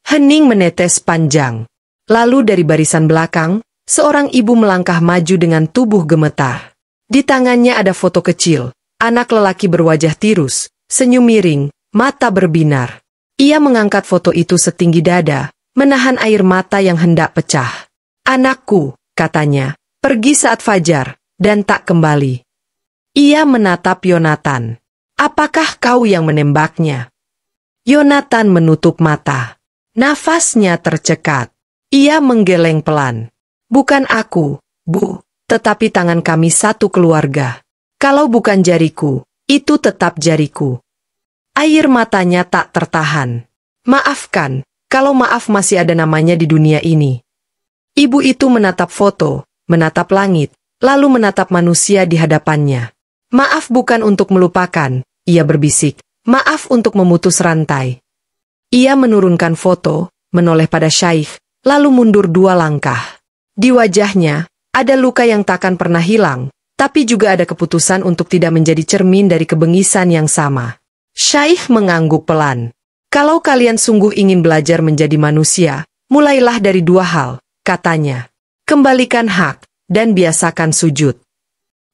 Speaker 1: Hening menetes panjang. Lalu dari barisan belakang, seorang ibu melangkah maju dengan tubuh gemetar. Di tangannya ada foto kecil, anak lelaki berwajah tirus, senyum miring, mata berbinar. Ia mengangkat foto itu setinggi dada, menahan air mata yang hendak pecah. Anakku, katanya, pergi saat fajar, dan tak kembali. Ia menatap Yonatan. Apakah kau yang menembaknya? Yonatan menutup mata. Nafasnya tercekat. Ia menggeleng pelan. Bukan aku, Bu, tetapi tangan kami satu keluarga. Kalau bukan jariku, itu tetap jariku. Air matanya tak tertahan. Maafkan, kalau maaf masih ada namanya di dunia ini. Ibu itu menatap foto, menatap langit, lalu menatap manusia di hadapannya. Maaf bukan untuk melupakan, ia berbisik. Maaf untuk memutus rantai. Ia menurunkan foto, menoleh pada Syekh, lalu mundur 2 langkah. Di wajahnya, ada luka yang takkan pernah hilang, tapi juga ada keputusan untuk tidak menjadi cermin dari kebengisan yang sama. Syekh mengangguk pelan. Kalau kalian sungguh ingin belajar menjadi manusia, mulailah dari 2 hal, katanya. Kembalikan hak, dan biasakan sujud.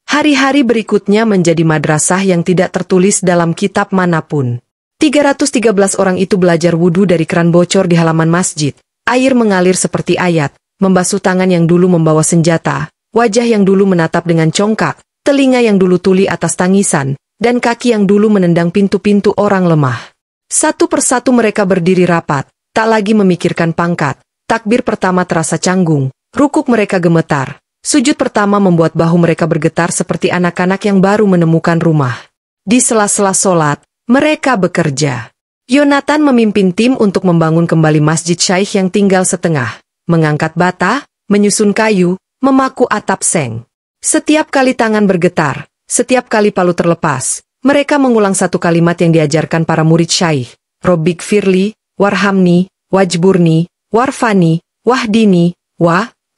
Speaker 1: Hari-hari berikutnya menjadi madrasah yang tidak tertulis dalam kitab manapun. 313 orang itu belajar wudhu dari keran bocor di halaman masjid. Air mengalir seperti ayat, membasuh tangan yang dulu membawa senjata, wajah yang dulu menatap dengan congkak, telinga yang dulu tuli atas tangisan, dan kaki yang dulu menendang pintu-pintu orang lemah. Satu persatu mereka berdiri rapat, tak lagi memikirkan pangkat. Takbir pertama terasa canggung, rukuk mereka gemetar. Sujud pertama membuat bahu mereka bergetar seperti anak-anak yang baru menemukan rumah. Di sela-sela solat, mereka bekerja. Yonatan memimpin tim untuk membangun kembali masjid Syaikh yang tinggal setengah, mengangkat bata, menyusun kayu, memaku atap seng. Setiap kali tangan bergetar, setiap kali palu terlepas, mereka mengulang satu kalimat yang diajarkan para murid Syaikh. Robbik firli, warhamni, wajburni, warfani, wahdini,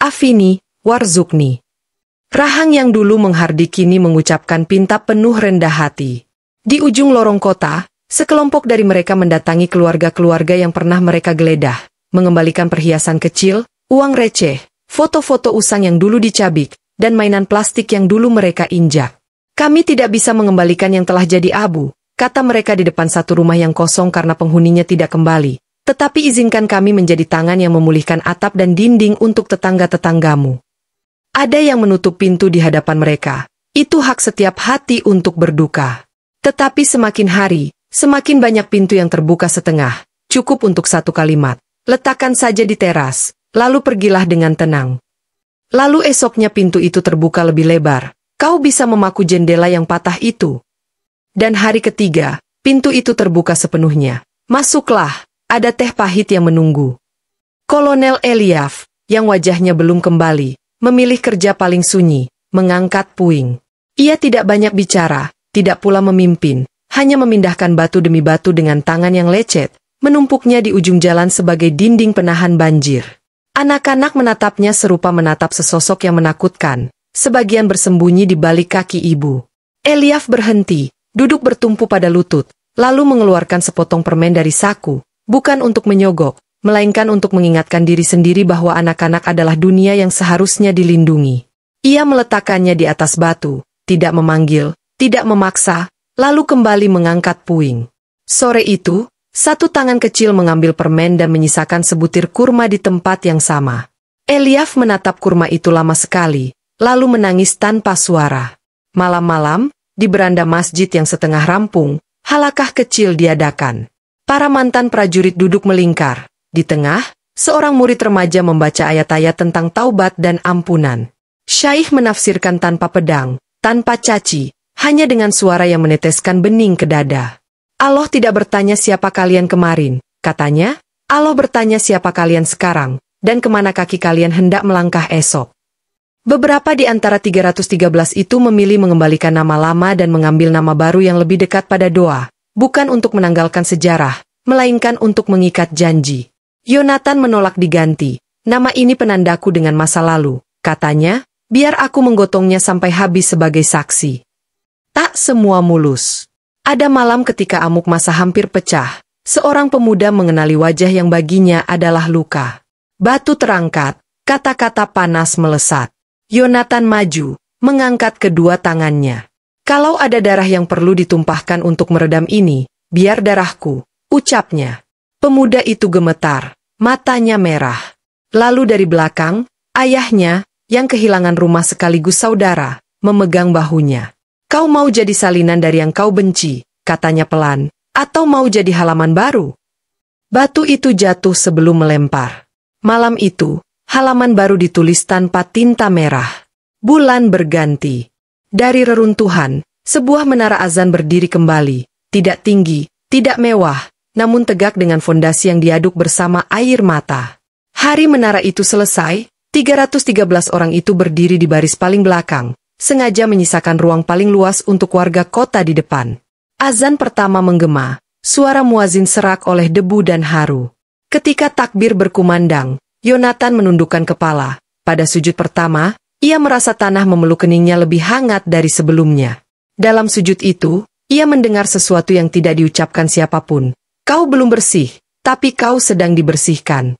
Speaker 1: afini, warzukni. Rahang yang dulu menghardik kini mengucapkan pinta penuh rendah hati. Di ujung lorong kota, sekelompok dari mereka mendatangi keluarga-keluarga yang pernah mereka geledah, mengembalikan perhiasan kecil, uang receh, foto-foto usang yang dulu dicabik, dan mainan plastik yang dulu mereka injak. Kami tidak bisa mengembalikan yang telah jadi abu, kata mereka di depan satu rumah yang kosong karena penghuninya tidak kembali. Tetapi izinkan kami menjadi tangan yang memulihkan atap dan dinding untuk tetangga-tetanggamu. Ada yang menutup pintu di hadapan mereka. Itu hak setiap hati untuk berduka. Tetapi semakin hari, semakin banyak pintu yang terbuka setengah. Cukup untuk satu kalimat. Letakkan saja di teras, lalu pergilah dengan tenang. Lalu esoknya pintu itu terbuka lebih lebar. Kau bisa memaku jendela yang patah itu. Dan hari ketiga, pintu itu terbuka sepenuhnya. Masuklah, ada teh pahit yang menunggu. Kolonel Eliaf, yang wajahnya belum kembali, memilih kerja paling sunyi, mengangkat puing. Ia tidak banyak bicara, tidak pula memimpin, hanya memindahkan batu demi batu dengan tangan yang lecet, menumpuknya di ujung jalan sebagai dinding penahan banjir. Anak-anak menatapnya serupa menatap sesosok yang menakutkan, sebagian bersembunyi di balik kaki ibu. Eliaf berhenti, duduk bertumpu pada lutut, lalu mengeluarkan sepotong permen dari saku, bukan untuk menyogok, melainkan untuk mengingatkan diri sendiri bahwa anak-anak adalah dunia yang seharusnya dilindungi. Ia meletakkannya di atas batu, tidak memanggil, tidak memaksa, lalu kembali mengangkat puing. Sore itu, satu tangan kecil mengambil permen dan menyisakan sebutir kurma di tempat yang sama. Eliaf menatap kurma itu lama sekali, lalu menangis tanpa suara. Malam-malam, di beranda masjid yang setengah rampung, halakah kecil diadakan. Para mantan prajurit duduk melingkar. Di tengah, seorang murid remaja membaca ayat-ayat tentang taubat dan ampunan. Syaikh menafsirkan tanpa pedang, tanpa caci, hanya dengan suara yang meneteskan bening ke dada. Allah tidak bertanya siapa kalian kemarin, katanya. Allah bertanya siapa kalian sekarang, dan kemana kaki kalian hendak melangkah esok. Beberapa di antara 313 itu memilih mengembalikan nama lama dan mengambil nama baru yang lebih dekat pada doa, bukan untuk menanggalkan sejarah, melainkan untuk mengikat janji. Yonatan menolak diganti. Nama ini penandaku dengan masa lalu, katanya, biar aku menggotongnya sampai habis sebagai saksi. Tak semua mulus. Ada malam ketika amuk masa hampir pecah, seorang pemuda mengenali wajah yang baginya adalah luka. Batu terangkat, kata-kata panas melesat. Yonatan maju, mengangkat kedua tangannya. Kalau ada darah yang perlu ditumpahkan untuk meredam ini, biar darahku, ucapnya. Pemuda itu gemetar, matanya merah. Lalu dari belakang, ayahnya, yang kehilangan rumah sekaligus saudara, memegang bahunya. Kau mau jadi salinan dari yang kau benci, katanya pelan, atau mau jadi halaman baru? Batu itu jatuh sebelum melempar. Malam itu, halaman baru ditulis tanpa tinta merah. Bulan berganti. Dari reruntuhan, sebuah menara azan berdiri kembali, tidak tinggi, tidak mewah, namun tegak dengan fondasi yang diaduk bersama air mata. Hari menara itu selesai, 313 orang itu berdiri di baris paling belakang, sengaja menyisakan ruang paling luas untuk warga kota di depan. Azan pertama menggema, suara muazin serak oleh debu dan haru. Ketika takbir berkumandang, Yonatan menundukkan kepala. Pada sujud pertama, ia merasa tanah memeluk keningnya lebih hangat dari sebelumnya. Dalam sujud itu, ia mendengar sesuatu yang tidak diucapkan siapapun. Kau belum bersih, tapi kau sedang dibersihkan.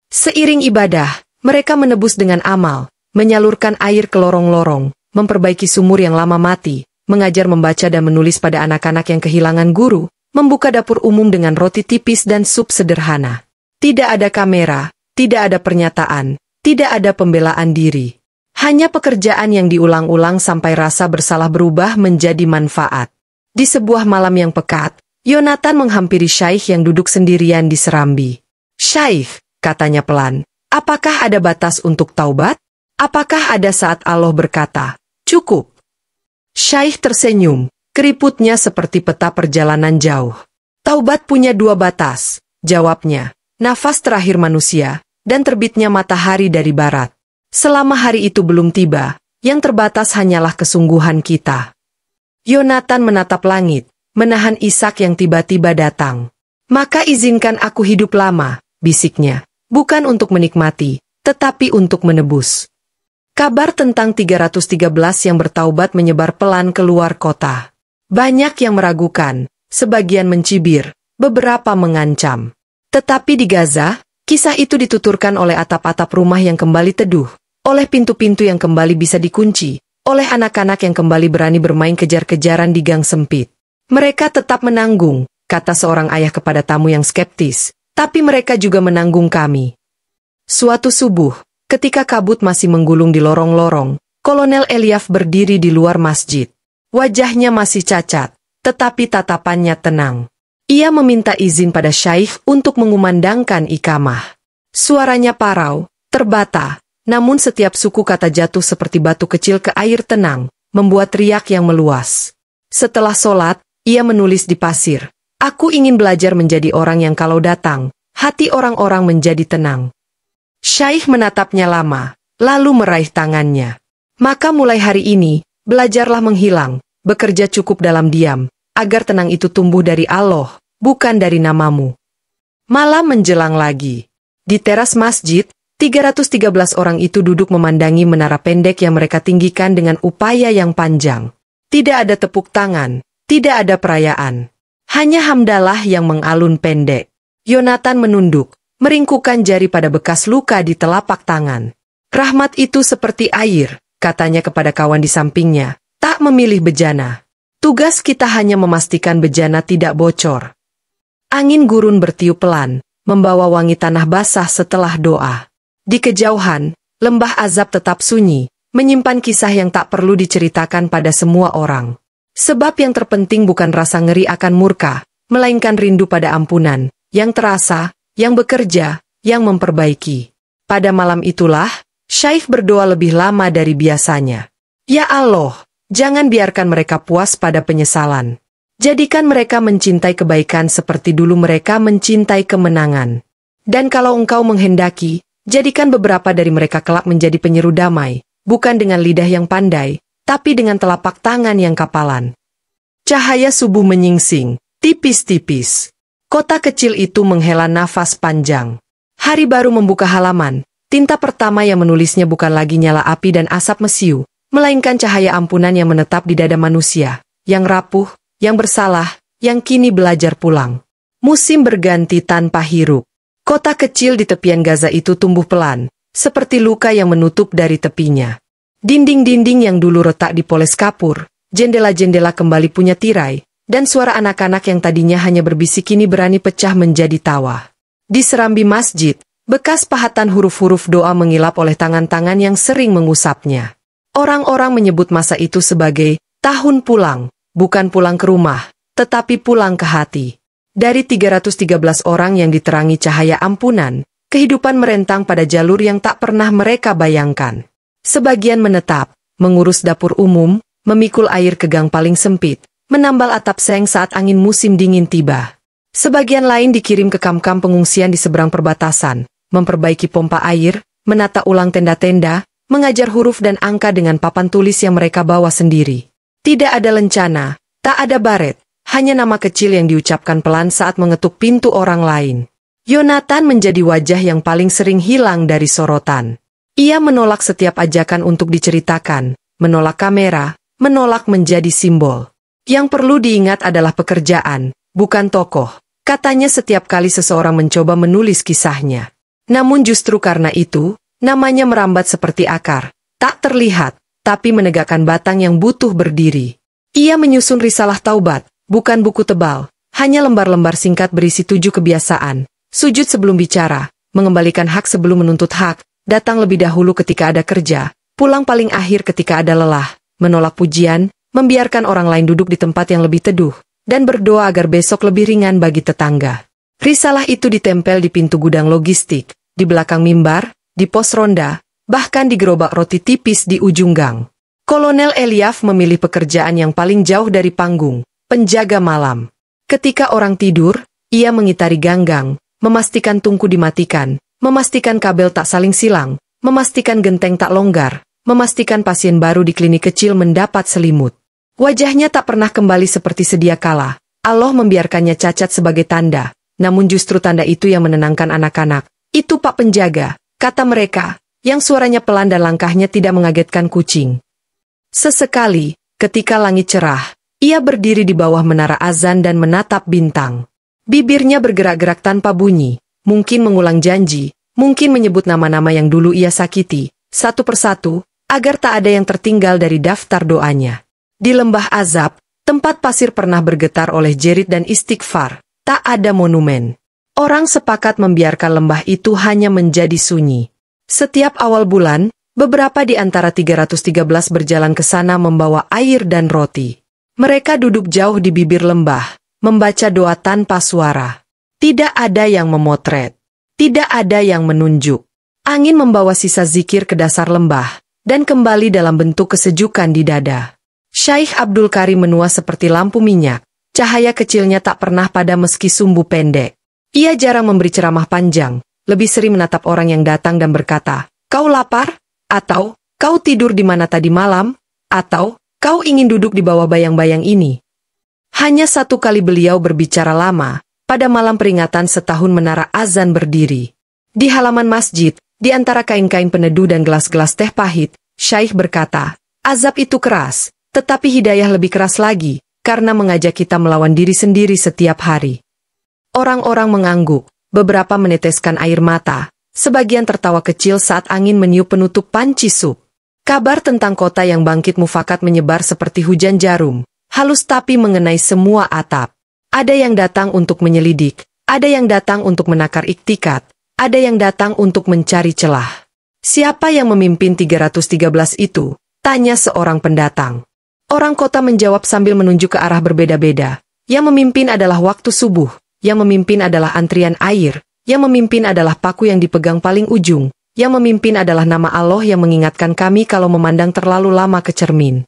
Speaker 1: Seiring ibadah, mereka menebus dengan amal, menyalurkan air ke lorong-lorong, memperbaiki sumur yang lama mati, mengajar membaca dan menulis pada anak-anak yang kehilangan guru, membuka dapur umum dengan roti tipis dan sup sederhana. Tidak ada kamera, tidak ada pernyataan, tidak ada pembelaan diri. Hanya pekerjaan yang diulang-ulang sampai rasa bersalah berubah menjadi manfaat. Di sebuah malam yang pekat, Yonatan menghampiri Syaikh yang duduk sendirian di serambi. "Syaikh," katanya pelan, "apakah ada batas untuk taubat? Apakah ada saat Allah berkata, 'Cukup'?" Syaikh tersenyum, keriputnya seperti peta perjalanan jauh. "Taubat punya dua batas," jawabnya, "nafas terakhir manusia, dan terbitnya matahari dari barat. Selama hari itu belum tiba, yang terbatas hanyalah kesungguhan kita." Yonatan menatap langit, menahan isak yang tiba-tiba datang. "Maka izinkan aku hidup lama," bisiknya, "bukan untuk menikmati, tetapi untuk menebus." Kabar tentang 313 yang bertaubat menyebar pelan keluar kota. Banyak yang meragukan, sebagian mencibir, beberapa mengancam. Tetapi di Gaza, kisah itu dituturkan oleh atap-atap rumah yang kembali teduh, oleh pintu-pintu yang kembali bisa dikunci, oleh anak-anak yang kembali berani bermain kejar-kejaran di gang sempit. "Mereka tetap menanggung," kata seorang ayah kepada tamu yang skeptis, "tapi mereka juga menanggung kami." Suatu subuh, ketika kabut masih menggulung di lorong-lorong, Kolonel Eliaf berdiri di luar masjid. Wajahnya masih cacat, tetapi tatapannya tenang. Ia meminta izin pada Syaikh untuk mengumandangkan ikamah. Suaranya parau, terbata, namun setiap suku kata jatuh seperti batu kecil ke air tenang, membuat riak yang meluas. Setelah sholat, ia menulis di pasir, "Aku ingin belajar menjadi orang yang kalau datang, hati orang-orang menjadi tenang." Syaikh menatapnya lama, lalu meraih tangannya. "Maka mulai hari ini, belajarlah menghilang, bekerja cukup dalam diam, agar tenang itu tumbuh dari Allah, bukan dari namamu." Malam menjelang lagi. Di teras masjid, 313 orang itu duduk memandangi menara pendek yang mereka tinggikan dengan upaya yang panjang. Tidak ada tepuk tangan, tidak ada perayaan. Hanya hamdalah yang mengalun pendek. Yonatan menunduk, meringkukkan jari pada bekas luka di telapak tangan. "Rahmat itu seperti air," katanya kepada kawan di sampingnya, "tak memilih bejana. Tugas kita hanya memastikan bejana tidak bocor." Angin gurun bertiup pelan, membawa wangi tanah basah setelah doa. Di kejauhan, lembah azab tetap sunyi, menyimpan kisah yang tak perlu diceritakan pada semua orang. Sebab yang terpenting bukan rasa ngeri akan murka, melainkan rindu pada ampunan, yang terasa, yang bekerja, yang memperbaiki. Pada malam itulah, Syaikh berdoa lebih lama dari biasanya. "Ya Allah, jangan biarkan mereka puas pada penyesalan. Jadikan mereka mencintai kebaikan seperti dulu mereka mencintai kemenangan. Dan kalau Engkau menghendaki, jadikan beberapa dari mereka kelak menjadi penyeru damai, bukan dengan lidah yang pandai, tapi dengan telapak tangan yang kapalan." Cahaya subuh menyingsing, tipis-tipis. Kota kecil itu menghela nafas panjang. Hari baru membuka halaman. Tinta pertama yang menulisnya bukan lagi nyala api dan asap mesiu, melainkan cahaya ampunan yang menetap di dada manusia, yang rapuh, yang bersalah, yang kini belajar pulang. Musim berganti tanpa hiruk. Kota kecil di tepian Gaza itu tumbuh pelan, seperti luka yang menutup dari tepinya. Dinding-dinding yang dulu retak dipoles kapur, jendela-jendela kembali punya tirai, dan suara anak-anak yang tadinya hanya berbisik kini berani pecah menjadi tawa. Di serambi masjid, bekas pahatan huruf-huruf doa mengilap oleh tangan-tangan yang sering mengusapnya. Orang-orang menyebut masa itu sebagai tahun pulang, bukan pulang ke rumah, tetapi pulang ke hati. Dari 313 orang yang diterangi cahaya ampunan, kehidupan merentang pada jalur yang tak pernah mereka bayangkan. Sebagian menetap, mengurus dapur umum, memikul air ke gang paling sempit, menambal atap seng saat angin musim dingin tiba. Sebagian lain dikirim ke kamp-kamp pengungsian di seberang perbatasan, memperbaiki pompa air, menata ulang tenda-tenda, mengajar huruf dan angka dengan papan tulis yang mereka bawa sendiri. Tidak ada lencana, tak ada baret, hanya nama kecil yang diucapkan pelan saat mengetuk pintu orang lain. Yonatan menjadi wajah yang paling sering hilang dari sorotan. Ia menolak setiap ajakan untuk diceritakan, menolak kamera, menolak menjadi simbol. Yang perlu diingat adalah pekerjaan, bukan tokoh, katanya setiap kali seseorang mencoba menulis kisahnya. Namun justru karena itu, namanya merambat seperti akar, tak terlihat, tapi menegakkan batang yang butuh berdiri. Ia menyusun risalah taubat, bukan buku tebal, Hanya lembar-lembar singkat berisi 7 kebiasaan. Sujud sebelum bicara, mengembalikan hak sebelum menuntut hak, datang lebih dahulu ketika ada kerja, pulang paling akhir ketika ada lelah, menolak pujian, membiarkan orang lain duduk di tempat yang lebih teduh, dan berdoa agar besok lebih ringan bagi tetangga. Risalah itu ditempel di pintu gudang logistik, di belakang mimbar, di pos ronda, bahkan di gerobak roti tipis di ujung gang. Kolonel Eliaf memilih pekerjaan yang paling jauh dari panggung, penjaga malam. Ketika orang tidur, ia mengitari gang-gang, memastikan tungku dimatikan, memastikan kabel tak saling silang, memastikan genteng tak longgar, memastikan pasien baru di klinik kecil mendapat selimut. Wajahnya tak pernah kembali seperti sedia kala. Allah membiarkannya cacat sebagai tanda, namun justru tanda itu yang menenangkan anak-anak. Itu Pak Penjaga, kata mereka, yang suaranya pelan dan langkahnya tidak mengagetkan kucing. Sesekali, ketika langit cerah, ia berdiri di bawah menara azan dan menatap bintang. Bibirnya bergerak-gerak tanpa bunyi, mungkin mengulang janji, mungkin menyebut nama-nama yang dulu ia sakiti, satu persatu, agar tak ada yang tertinggal dari daftar doanya. Di lembah azab, tempat pasir pernah bergetar oleh jerit dan istighfar, tak ada monumen. Orang sepakat membiarkan lembah itu hanya menjadi sunyi. Setiap awal bulan, beberapa di antara 313 berjalan ke sana membawa air dan roti. Mereka duduk jauh di bibir lembah, membaca doa tanpa suara. Tidak ada yang memotret. Tidak ada yang menunjuk. Angin membawa sisa zikir ke dasar lembah, dan kembali dalam bentuk kesejukan di dada. Syekh Abdul Karim menua seperti lampu minyak. Cahaya kecilnya tak pernah padam meski sumbu pendek. Ia jarang memberi ceramah panjang, lebih sering menatap orang yang datang dan berkata, "Kau lapar?" Atau, "Kau tidur di mana tadi malam?" Atau, "Kau ingin duduk di bawah bayang-bayang ini?" Hanya satu kali beliau berbicara lama, pada malam peringatan setahun menara azan berdiri. Di halaman masjid, di antara kain-kain peneduh dan gelas-gelas teh pahit, Syekh berkata, "Azab itu keras, tetapi hidayah lebih keras lagi, karena mengajak kita melawan diri sendiri setiap hari." Orang-orang mengangguk, beberapa meneteskan air mata, sebagian tertawa kecil saat angin meniup penutup panci sup. Kabar tentang kota yang bangkit mufakat menyebar seperti hujan jarum, halus tapi mengenai semua atap. Ada yang datang untuk menyelidik, ada yang datang untuk menakar iktikat, ada yang datang untuk mencari celah. "Siapa yang memimpin 313 itu?" tanya seorang pendatang. Orang kota menjawab sambil menunjuk ke arah berbeda-beda. Yang memimpin adalah waktu subuh, yang memimpin adalah antrian air, yang memimpin adalah paku yang dipegang paling ujung, yang memimpin adalah nama Allah yang mengingatkan kami kalau memandang terlalu lama ke cermin.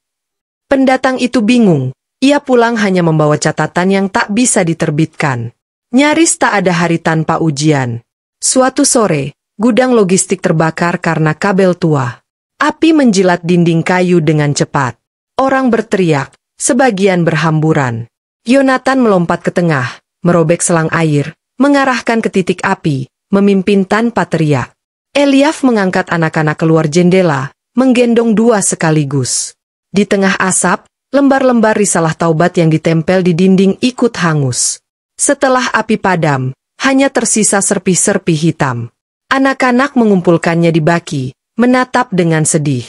Speaker 1: Pendatang itu bingung, ia pulang hanya membawa catatan yang tak bisa diterbitkan. Nyaris tak ada hari tanpa ujian. Suatu sore, gudang logistik terbakar karena kabel tua. Api menjilat dinding kayu dengan cepat. Orang berteriak, sebagian berhamburan. Yonatan melompat ke tengah, merobek selang air, mengarahkan ke titik api, memimpin tanpa teriak. Eliaf mengangkat anak-anak keluar jendela, menggendong dua sekaligus. Di tengah asap, lembar-lembar risalah taubat yang ditempel di dinding ikut hangus. Setelah api padam, hanya tersisa serpih-serpih hitam. Anak-anak mengumpulkannya di baki, menatap dengan sedih.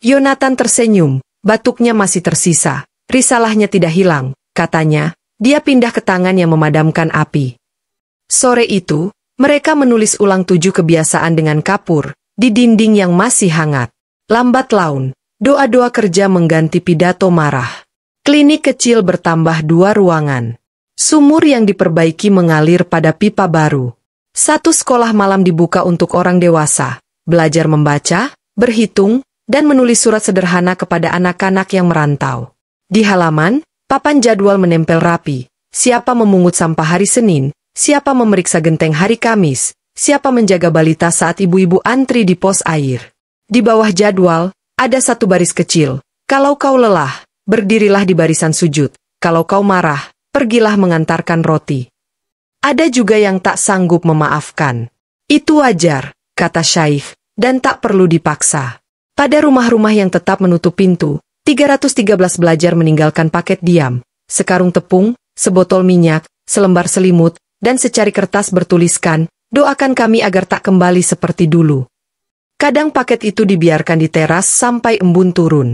Speaker 1: Yonatan tersenyum, batuknya masih tersisa, risalahnya tidak hilang, katanya, dia pindah ke tangan yang memadamkan api. Sore itu, mereka menulis ulang 7 kebiasaan dengan kapur, di dinding yang masih hangat. Lambat laun, doa-doa kerja mengganti pidato marah. Klinik kecil bertambah 2 ruangan. Sumur yang diperbaiki mengalir pada pipa baru. Satu sekolah malam dibuka untuk orang dewasa, belajar membaca, berhitung, dan menulis surat sederhana kepada anak-anak yang merantau. Di halaman, papan jadwal menempel rapi. Siapa memungut sampah hari Senin, siapa memeriksa genteng hari Kamis, siapa menjaga balita saat ibu-ibu antri di pos air. Di bawah jadwal, ada satu baris kecil. Kalau kau lelah, berdirilah di barisan sujud. Kalau kau marah, pergilah mengantarkan roti. Ada juga yang tak sanggup memaafkan. Itu wajar, kata Syekh, dan tak perlu dipaksa. Pada rumah-rumah yang tetap menutup pintu, 313 belajar meninggalkan paket diam, sekarung tepung, sebotol minyak, selembar selimut, dan secari kertas bertuliskan, doakan kami agar tak kembali seperti dulu. Kadang paket itu dibiarkan di teras sampai embun turun.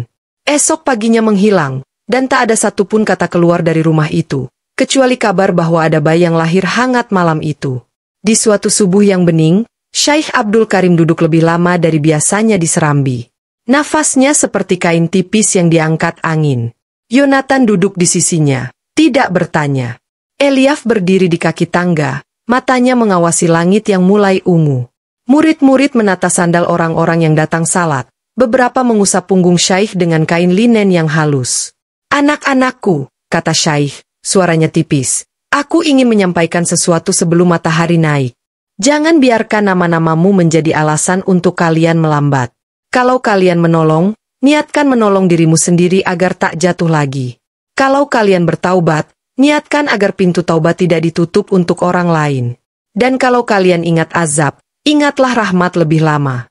Speaker 1: Esok paginya menghilang, dan tak ada satupun kata keluar dari rumah itu. kecuali kabar bahwa ada bayi yang lahir hangat malam itu. Di suatu subuh yang bening, Syekh Abdul Karim duduk lebih lama dari biasanya di serambi. Nafasnya seperti kain tipis yang diangkat angin. Yonatan duduk di sisinya, tidak bertanya. Eliaf berdiri di kaki tangga, matanya mengawasi langit yang mulai ungu. Murid-murid menata sandal orang-orang yang datang salat. Beberapa mengusap punggung Syekh dengan kain linen yang halus. "Anak-anakku," kata Syekh, suaranya tipis. "Aku ingin menyampaikan sesuatu sebelum matahari naik. Jangan biarkan nama-namamu menjadi alasan untuk kalian melambat. Kalau kalian menolong, niatkan menolong dirimu sendiri agar tak jatuh lagi. Kalau kalian bertaubat, niatkan agar pintu taubat tidak ditutup untuk orang lain. Dan kalau kalian ingat azab, ingatlah rahmat lebih lama."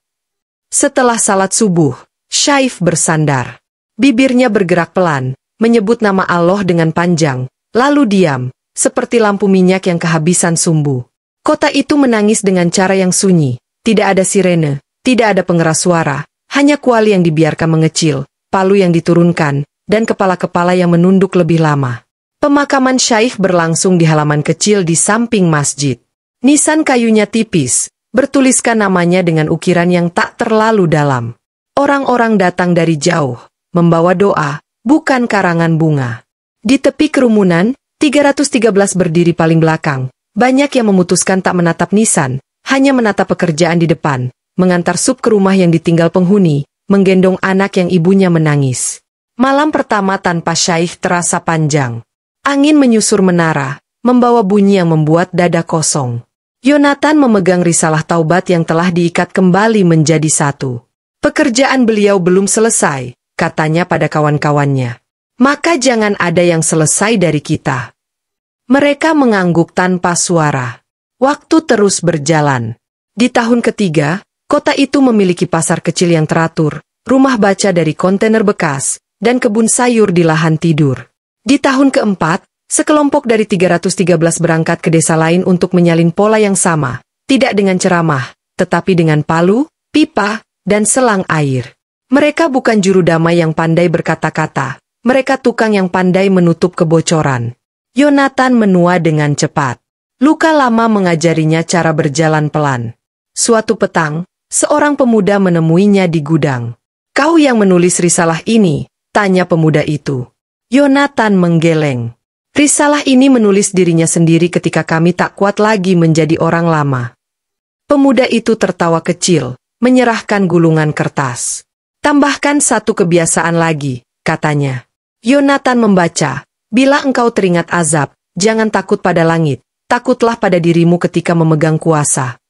Speaker 1: Setelah salat subuh, Syekh bersandar. Bibirnya bergerak pelan, menyebut nama Allah dengan panjang, lalu diam, seperti lampu minyak yang kehabisan sumbu. Kota itu menangis dengan cara yang sunyi, tidak ada sirene, tidak ada pengeras suara, hanya kuali yang dibiarkan mengecil, palu yang diturunkan, dan kepala-kepala yang menunduk lebih lama. Pemakaman Syekh berlangsung di halaman kecil di samping masjid. Nisan kayunya tipis, bertuliskan namanya dengan ukiran yang tak terlalu dalam. Orang-orang datang dari jauh, membawa doa, bukan karangan bunga. Di tepi kerumunan, 313 berdiri paling belakang. Banyak yang memutuskan tak menatap nisan, hanya menatap pekerjaan di depan, mengantar sup ke rumah yang ditinggal penghuni, menggendong anak yang ibunya menangis. Malam pertama tanpa Syekh terasa panjang. Angin menyusur menara, membawa bunyi yang membuat dada kosong. Yonatan memegang risalah taubat yang telah diikat kembali menjadi satu. "Pekerjaan beliau belum selesai," katanya pada kawan-kawannya. "Maka jangan ada yang selesai dari kita." Mereka mengangguk tanpa suara. Waktu terus berjalan. Di tahun ketiga, kota itu memiliki pasar kecil yang teratur, rumah baca dari kontainer bekas, dan kebun sayur di lahan tidur. Di tahun keempat, sekelompok dari 313 berangkat ke desa lain untuk menyalin pola yang sama, tidak dengan ceramah, tetapi dengan palu, pipa, dan selang air. Mereka bukan juru damai yang pandai berkata-kata, mereka tukang yang pandai menutup kebocoran. Yonatan menua dengan cepat. Luka lama mengajarinya cara berjalan pelan. Suatu petang, seorang pemuda menemuinya di gudang. "Kau yang menulis risalah ini?" tanya pemuda itu. Yonatan menggeleng. "Risalah ini menulis dirinya sendiri ketika kami tak kuat lagi menjadi orang lama." Pemuda itu tertawa kecil, menyerahkan gulungan kertas. "Tambahkan satu kebiasaan lagi," katanya. Yonatan membaca. "Bila engkau teringat azab, jangan takut pada langit, takutlah pada dirimu ketika memegang kuasa."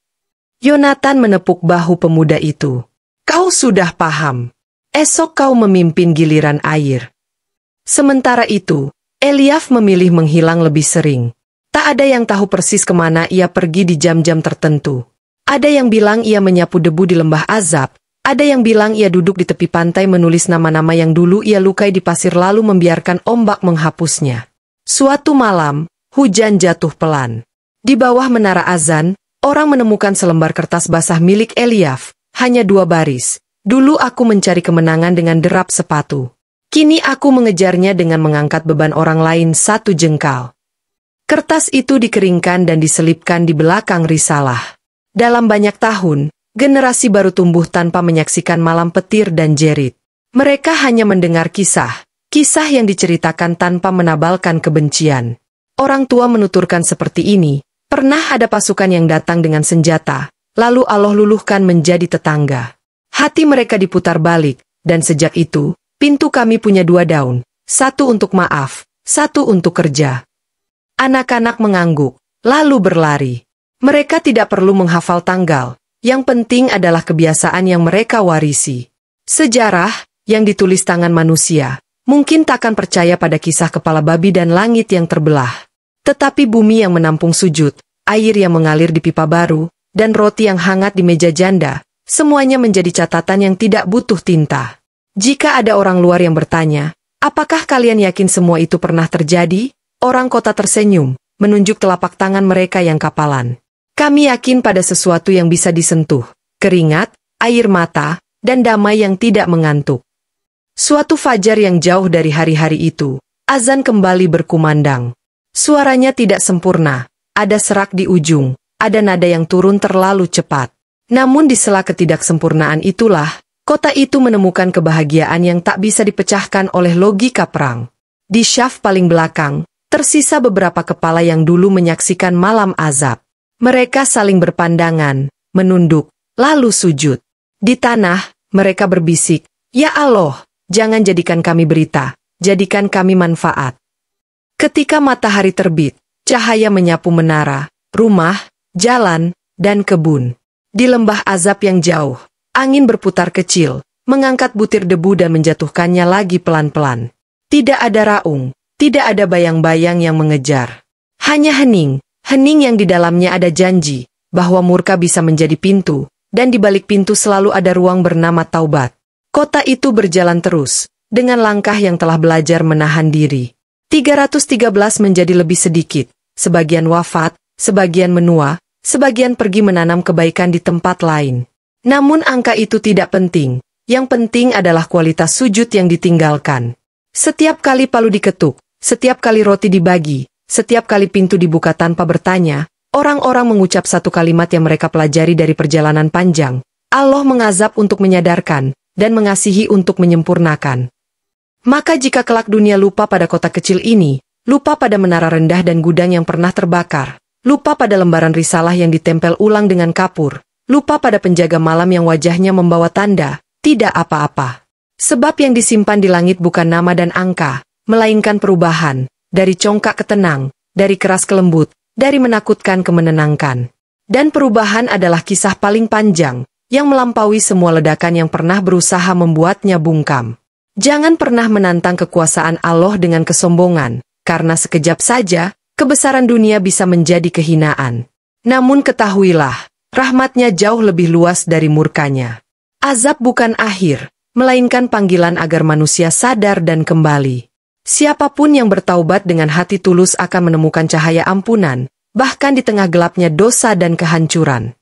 Speaker 1: Yonatan menepuk bahu pemuda itu. "Kau sudah paham. Esok kau memimpin giliran air." Sementara itu, Eliaf memilih menghilang lebih sering. Tak ada yang tahu persis kemana ia pergi di jam-jam tertentu. Ada yang bilang ia menyapu debu di lembah azab, ada yang bilang ia duduk di tepi pantai menulis nama-nama yang dulu ia lukai di pasir lalu membiarkan ombak menghapusnya. Suatu malam, hujan jatuh pelan. Di bawah menara azan, orang menemukan selembar kertas basah milik Eliaf, hanya 2 baris. "Dulu aku mencari kemenangan dengan derap sepatu. Kini aku mengejarnya dengan mengangkat beban orang lain 1 jengkal." Kertas itu dikeringkan dan diselipkan di belakang risalah. Dalam banyak tahun, generasi baru tumbuh tanpa menyaksikan malam petir dan jerit. Mereka hanya mendengar kisah yang diceritakan tanpa menabalkan kebencian. Orang tua menuturkan seperti ini, pernah ada pasukan yang datang dengan senjata, lalu Allah luluhkan menjadi tetangga. Hati mereka diputar balik, dan sejak itu, pintu kami punya 2 daun, 1 untuk maaf, 1 untuk kerja. Anak-anak mengangguk, lalu berlari. Mereka tidak perlu menghafal tanggal. Yang penting adalah kebiasaan yang mereka warisi. Sejarah, yang ditulis tangan manusia, mungkin takkan percaya pada kisah kepala babi dan langit yang terbelah. Tetapi bumi yang menampung sujud, air yang mengalir di pipa baru, dan roti yang hangat di meja janda, semuanya menjadi catatan yang tidak butuh tinta. Jika ada orang luar yang bertanya, "Apakah kalian yakin semua itu pernah terjadi?" Orang kota tersenyum, menunjuk telapak tangan mereka yang kapalan. "Kami yakin pada sesuatu yang bisa disentuh, keringat, air mata, dan damai yang tidak mengantuk." Suatu fajar yang jauh dari hari-hari itu, azan kembali berkumandang. Suaranya tidak sempurna, ada serak di ujung, ada nada yang turun terlalu cepat. Namun di sela ketidaksempurnaan itulah, kota itu menemukan kebahagiaan yang tak bisa dipecahkan oleh logika perang. Di syaf paling belakang, tersisa beberapa kepala yang dulu menyaksikan malam azab. Mereka saling berpandangan, menunduk, lalu sujud. Di tanah, mereka berbisik, "Ya Allah, jangan jadikan kami berita, jadikan kami manfaat." Ketika matahari terbit, cahaya menyapu menara, rumah, jalan, dan kebun. Di lembah azab yang jauh, angin berputar kecil, mengangkat butir debu dan menjatuhkannya lagi pelan-pelan. Tidak ada raung, tidak ada bayang-bayang yang mengejar. Hanya hening, hening yang di dalamnya ada janji, bahwa murka bisa menjadi pintu, dan di balik pintu selalu ada ruang bernama taubat. Kota itu berjalan terus, dengan langkah yang telah belajar menahan diri. 313 menjadi lebih sedikit, sebagian wafat, sebagian menua, sebagian pergi menanam kebaikan di tempat lain. Namun angka itu tidak penting, yang penting adalah kualitas sujud yang ditinggalkan. Setiap kali palu diketuk, setiap kali roti dibagi, setiap kali pintu dibuka tanpa bertanya, orang-orang mengucap satu kalimat yang mereka pelajari dari perjalanan panjang. Allah mengazab untuk menyadarkan, dan mengasihi untuk menyempurnakan. Maka jika kelak dunia lupa pada kota kecil ini, lupa pada menara rendah dan gudang yang pernah terbakar, lupa pada lembaran risalah yang ditempel ulang dengan kapur, lupa pada penjaga malam yang wajahnya membawa tanda, tidak apa-apa. Sebab yang disimpan di langit bukan nama dan angka, melainkan perubahan, dari congkak ke tenang, dari keras ke lembut, dari menakutkan ke menenangkan. Dan perubahan adalah kisah paling panjang, yang melampaui semua ledakan yang pernah berusaha membuatnya bungkam. Jangan pernah menantang kekuasaan Allah dengan kesombongan, karena sekejap saja, kebesaran dunia bisa menjadi kehinaan. Namun ketahuilah, rahmatnya jauh lebih luas dari murkanya. Azab bukan akhir, melainkan panggilan agar manusia sadar dan kembali. Siapapun yang bertaubat dengan hati tulus akan menemukan cahaya ampunan, bahkan di tengah gelapnya dosa dan kehancuran.